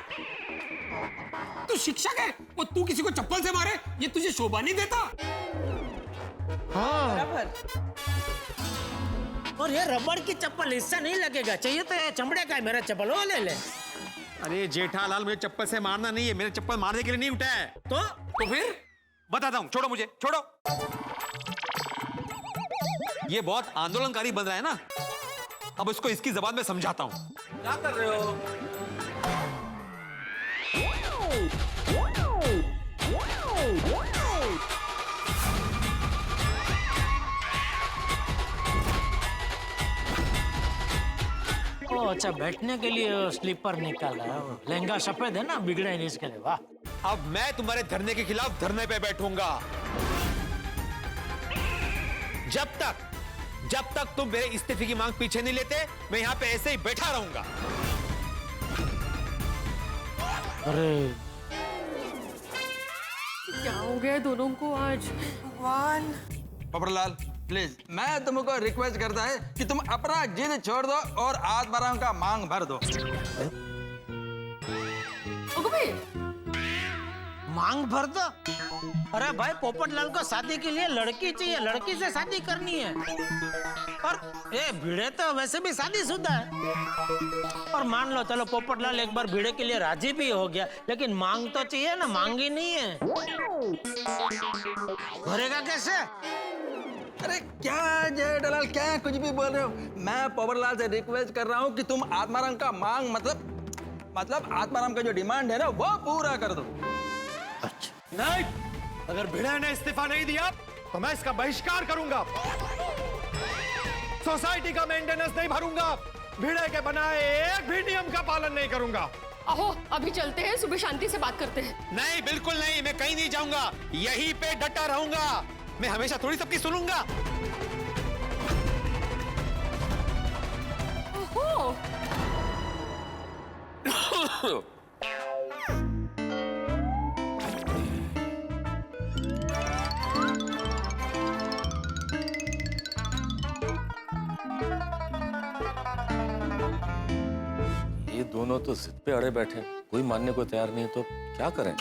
तू शिक्षक है और तू किसी को चप्पल से मारे, ये तुझे शोभा नहीं देता। हाँ और ये रबड़ की चप्पल, इससे नहीं लगेगा। चाहिए तो ये चमड़े का है मेरा चप्पल, वो ले ले। अरे जेठालाल, मुझे चप्पल से मारना नहीं है, मेरे चप्पल मारने के लिए नहीं उठा है। तो फिर बताता हूं, छोड़ो मुझे, छोड़ो। ये बहुत आंदोलनकारी बन रहा है ना, अब उसको इसकी जबान में समझाता हूं। क्या कर रहे हो? अच्छा, बैठने के लिए स्लीपर निकाला है। लहंगा सफेद है ना, बिगड़े नहीं इसके लिए। वाह। अब मैं तुम्हारे धरने के खिलाफ धरने पे बैठूंगा। जब तक तुम मेरे इस्तीफे की मांग पीछे नहीं लेते, मैं यहाँ पे ऐसे ही बैठा रहूंगा। अरे क्या हो गया दोनों को आज? भगवान। पोपटलाल प्लीज, मैं तुमको रिक्वेस्ट करता है कि तुम अपना जिद छोड़ दो और आत्माराम का मांग भर दो। मांग भर दो? अरे भाई, पोपटलाल को शादी के लिए लड़की चाहिए, लड़की से शादी करनी है। और ये भिड़े तो वैसे भी शादीशुदा है। और मान लो चलो पोपटलाल एक बार भिड़े के लिए राजी भी हो गया, लेकिन मांग तो चाहिए ना, मांगी नहीं है। भरेगा कैसे? अरे क्या जेठालाल, क्या कुछ भी बोल रहे हो? मैं पोपटलाल से रिक्वेस्ट कर रहा हूँ कि तुम आत्माराम का मांग मतलब आत्माराम का जो डिमांड है ना, वो पूरा कर दो। अच्छा नहीं, अगर भिड़े ने इस्तीफा नहीं दिया तो मैं इसका बहिष्कार करूंगा। सोसाइटी का मेंटेनेंस नहीं भरूंगा, भिड़े के बनाए एक भी नियम का पालन नहीं करूंगा। अहो, अभी चलते हैं, सुबह शांति से बात करते हैं। नहीं, बिल्कुल नहीं, मैं कहीं नहीं जाऊंगा, यहीं पे डटा रहूंगा। मैं हमेशा थोड़ी सबकी सुनूंगा। ओहो। ये दोनों तो जिद पे अड़े बैठे, कोई मानने को तैयार नहीं है, तो क्या करें?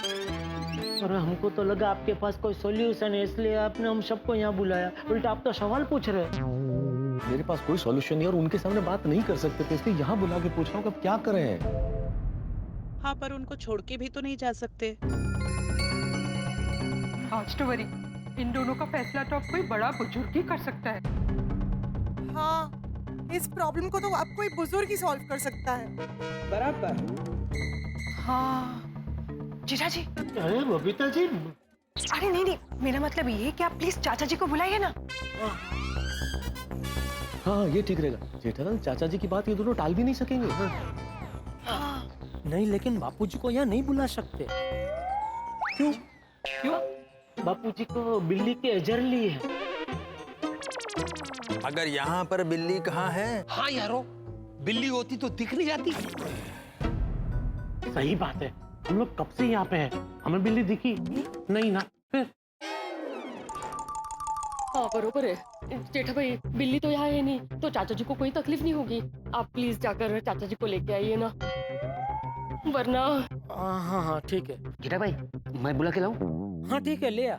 अरे हमको तो लगा आपके पास कोई सॉल्यूशन है, इसलिए आपने हम सबको यहाँ बुलाया। उल्टा आप तो सवाल पूछ रहे हैं। मेरे पास कोई सॉल्यूशन नहीं और उनके सामने बात नहीं कर सकते थे, इसलिए यहाँ बुला के पूछ रहा हूँ कि अब क्या करें। हाँ, पर उनको छोड़ के भी तो नहीं जा सकते। नॉट टू वरी, इन दोनों का फैसला तो अब कोई बड़ा बुजुर्ग ही कर सकता है। हाँ, इस प्रॉब्लम को तो अब कोई बुजुर्ग ही सॉल्व कर सकता है। बराबर। हाँ जीजा जी। अरे बबीता जी। अरे नहीं, मेरा मतलब ये कि आप प्लीज चाचा जी को बुलाइए ना। हाँ, ये ठीक रहेगा। जेठालाल, चाचा जी की बात ये दोनों टाल भी नहीं सकेंगे। हाँ। नहीं, लेकिन बापूजी को यहाँ नहीं बुला सकते। क्यों? बापूजी को बिल्ली के एजरली है। अगर यहाँ पर बिल्ली कहाँ है? हाँ यारो, बिल्ली होती तो दिख नहीं जाती। सही बात है, हम लोग कब से यहाँ पे हैं, हमें बिल्ली दिखी नहीं ना। फिर हाँ बरोबर है जेठा भाई, बिल्ली तो यहाँ है नहीं, तो चाचा जी को कोई तकलीफ नहीं होगी। आप प्लीज जाकर चाचा जी को लेके आइए ना, वरना। हाँ ठीक है। जेठा भाई, मैं बुला के लाऊं? हाँ ठीक है, ले आ।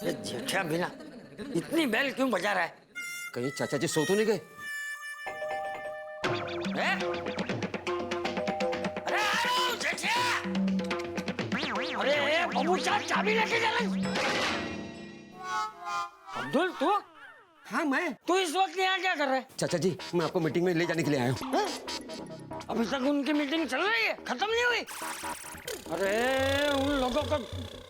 जेठा बिना इतनी बेल क्यों बजा रहा है? कहीं चाचा जी सो तो नहीं गए? अरे बाबू साहब, चाबी लेके जाना। अब्दुल तू? हाँ मैं। तू इस वक्त यहाँ क्या कर रहा है? चाचा जी, मैं आपको मीटिंग में ले जाने के लिए आया हूँ। अभी तक उनकी मीटिंग चल रही है, खत्म नहीं हुई? अरे उन लोगों को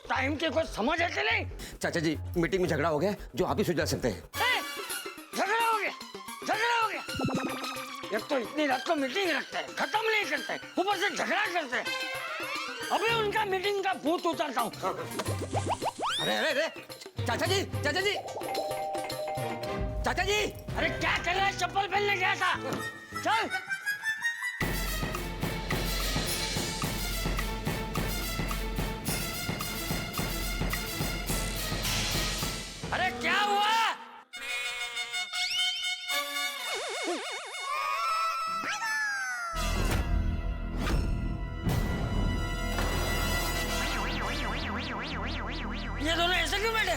टाइम की कोई समझ है कि नहीं? चाचा जी मीटिंग में झगड़ा हो गया जो आप ही सुलझा सकते हैं। झगड़ा हो गया, झगड़ा हो गया। एक तो इतनी रात को मीटिंग रखते हैं, खत्म नहीं करते, ऊपर से झगड़ा करते हैं। अभी उनका मीटिंग का भूत उतारता हूँ। अरे अरे अरे चाचा जी, चाचा जी, चाचा जी, अरे क्या कर रहा है? चप्पल पहनने गया था, चल। अरे क्या हुआ? ये दोनों ऐसे क्यों बैठे?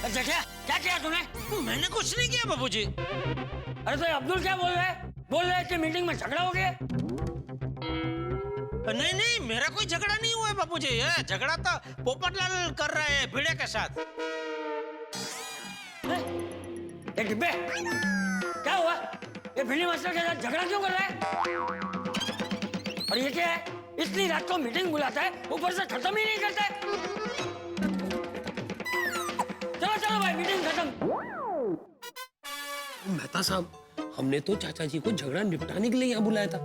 देखिए क्या किया तूने? मैंने कुछ नहीं किया बाबूजी। अरे तो अब्दुल क्या बोल रहे हैं? बोल रहे हैं कि मीटिंग में झगड़ा हो गया। नहीं नहीं, मेरा कोई झगड़ा नहीं हुआ है बाबूजी। ये झगड़ा तो पोपटलाल कर रहे हैं भिड़े के साथ। ये डिब्बे क्या हुआ? ये भिड़ी मास्टर के साथ झगड़ा क्यों कर रहा है? और ये क्या है? इतनी रात को मीटिंग बुलाता है, ऊपर से खत्म ही नहीं करता है। चलो चलो भाई, मीटिंग खत्म। मेहता साहब, हमने तो चाचा जी को झगड़ा निपटाने के लिए यहाँ बुलाया था।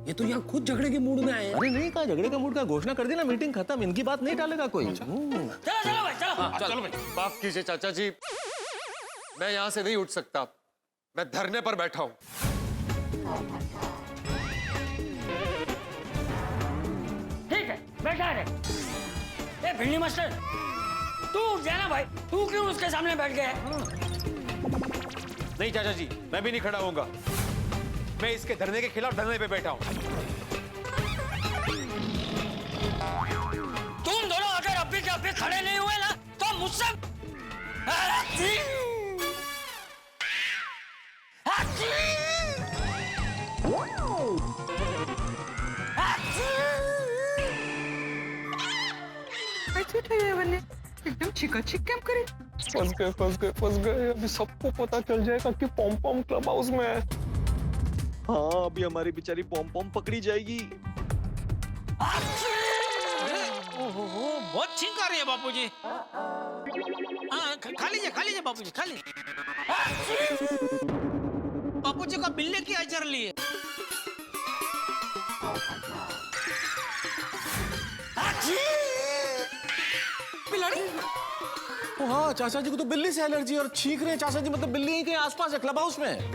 ये तो यहाँ खुद झगड़े के मूड में आए हैं। अरे नहीं कहा झगड़े का मूड का घोषणा कर दी ना, मीटिंग खत्म, इनकी बात नहीं टालेगा कोई। चलो चलो भाई, चलो। चलो भाई, माफ कीजिए चाचा जी, मैं यहाँ से नहीं उठ सकता, मैं धरने पर बैठा हूँ। ठीक है, बैठा रहे। ए भिंडी मास्टर, तू उठ जाना भाई, तू क्यों उसके सामने बैठ गया है? नहीं चाचा जी, मैं भी नहीं खड़ा होऊंगा। मैं इसके धरने के खिलाफ धरने पे बैठा हूँ। तुम दोनों अगर अभी के अभी खड़े नहीं हुए ना, तो मुझसे एकदम चिका-चिक कैम करे। फंस गए। अभी सबको पता चल जाएगा कि पॉम-पॉम क्लब हाउस में है। हाँ, अभी हमारी बेचारी पॉम-पॉम पकड़ी जाएगी। ओहो, बहुत छींक आ रही है बापूजी। हाँ, खा लीजिए बापूजी, खा लीजिए। बापूजी का बिल्ली की अजर ली है। बिलाड़ी? हाँ, चाचा जी को तो बिल्ली से एलर्जी और छींक रहे हैं चाचा जी, मतलब बिल्ली ही के आसपास है, क्लब हाउस में। अरे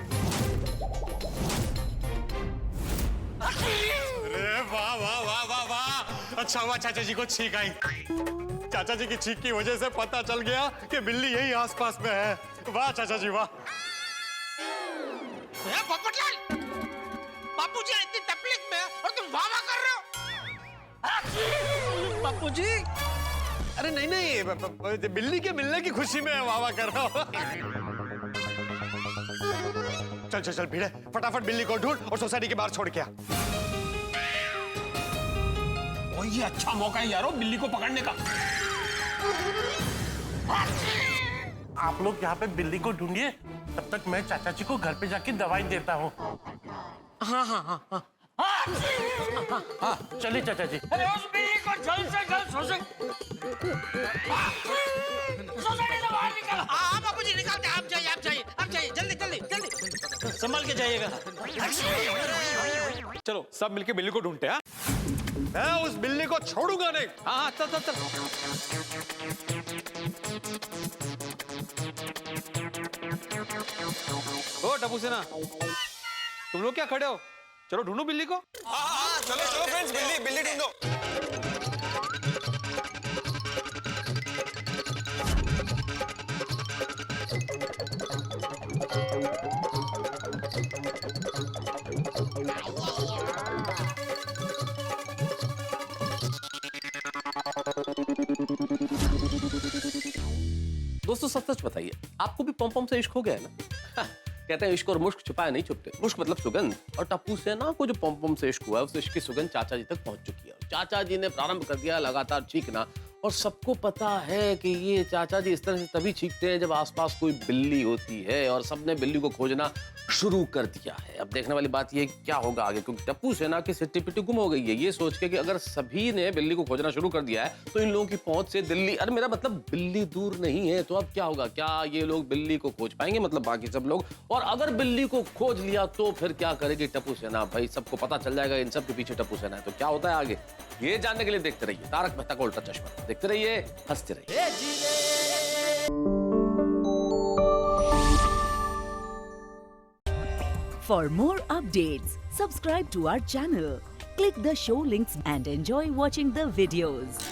वाह वाह वाह वाह वाह, अच्छा हुआ चाचा जी को छींक आई। चाचा जी की छींक की वजह से पता चल गया कि बिल्ली यही आसपास में है। वाह चाचा जी वाह। पोपटलाल, बापूजी इतनी तकलीफ में और तुम वाह कर रहे हो। बापूजी, अरे नहीं, बिल्ली के मिलने की खुशी में वाह कर रहा हूँ। चल भिड़े, फटाफट बिल्ली को ढूंढ और सोसाइटी के बाहर छोड़ के आ। ये अच्छा मौका है यारो बिल्ली को पकड़ने का। आप लोग यहाँ पे बिल्ली को ढूंढिए, तब तक मैं चाचा जी को घर पे जाके दवाई देता हूँ। हाँ। चलिए चाचा जी। अरे उस बिल्ली को जल्द से जल्द सोसाइटी से बाहर निकालो। हाँ बापूजी, निकालते। आप जाइए, जल्दी संभाल के जाइएगा। चलो सब मिलके बिल्ली को ढूंढते हैं। मैं उस बिल्ली को छोड़ूंगा नहीं। हाँ चल। ओ टप्पू सेना, तुम लोग क्या खड़े हो? चलो ढूंढो बिल्ली को। चलो फ्रेंड्स, बिल्ली ढूंढो। दोस्तों सच बताइए, आपको भी पॉम से इश्क हो गया है ना? कहते हैं इश्क और मुश्क छुपाए नहीं छुपते। मुश्क मतलब सुगंध, और टप्पू सेना को जो पॉम से इश्क हुआ है, उस इश्क की सुगंध चाचा जी तक पहुंच चुकी है। चाचा जी ने प्रारंभ कर दिया लगातार चीखना, और सबको पता है कि ये चाचा जी इस तरह से तभी चीखते हैं जब आसपास कोई बिल्ली होती है, और सबने बिल्ली को खोजना शुरू कर दिया है। अब देखने वाली बात ये क्या होगा आगे, क्योंकि टप्पू सेना की सिट्टी पिट्टी गुम हो गई है। ये सोच के कि अगर सभी ने बिल्ली को खोजना शुरू कर दिया है तो इन लोगों की पहुंच से दिल्ली, अरे मेरा मतलब बिल्ली दूर नहीं है। तो अब क्या होगा, क्या ये लोग बिल्ली को खोज पाएंगे, मतलब बाकी सब लोग? और अगर बिल्ली को खोज लिया तो फिर क्या करेगी टप्पू सेना? भाई सबको पता चल जाएगा इन सब के पीछे टप्पू सेना है। तो क्या होता है आगे, ये जानने के लिए देखते रहिए तारक मेहता का उल्टा चश्मा। देखते रहिए, हंसते रहिए। For more updates, subscribe to our channel, click the show links and enjoy watching the videos.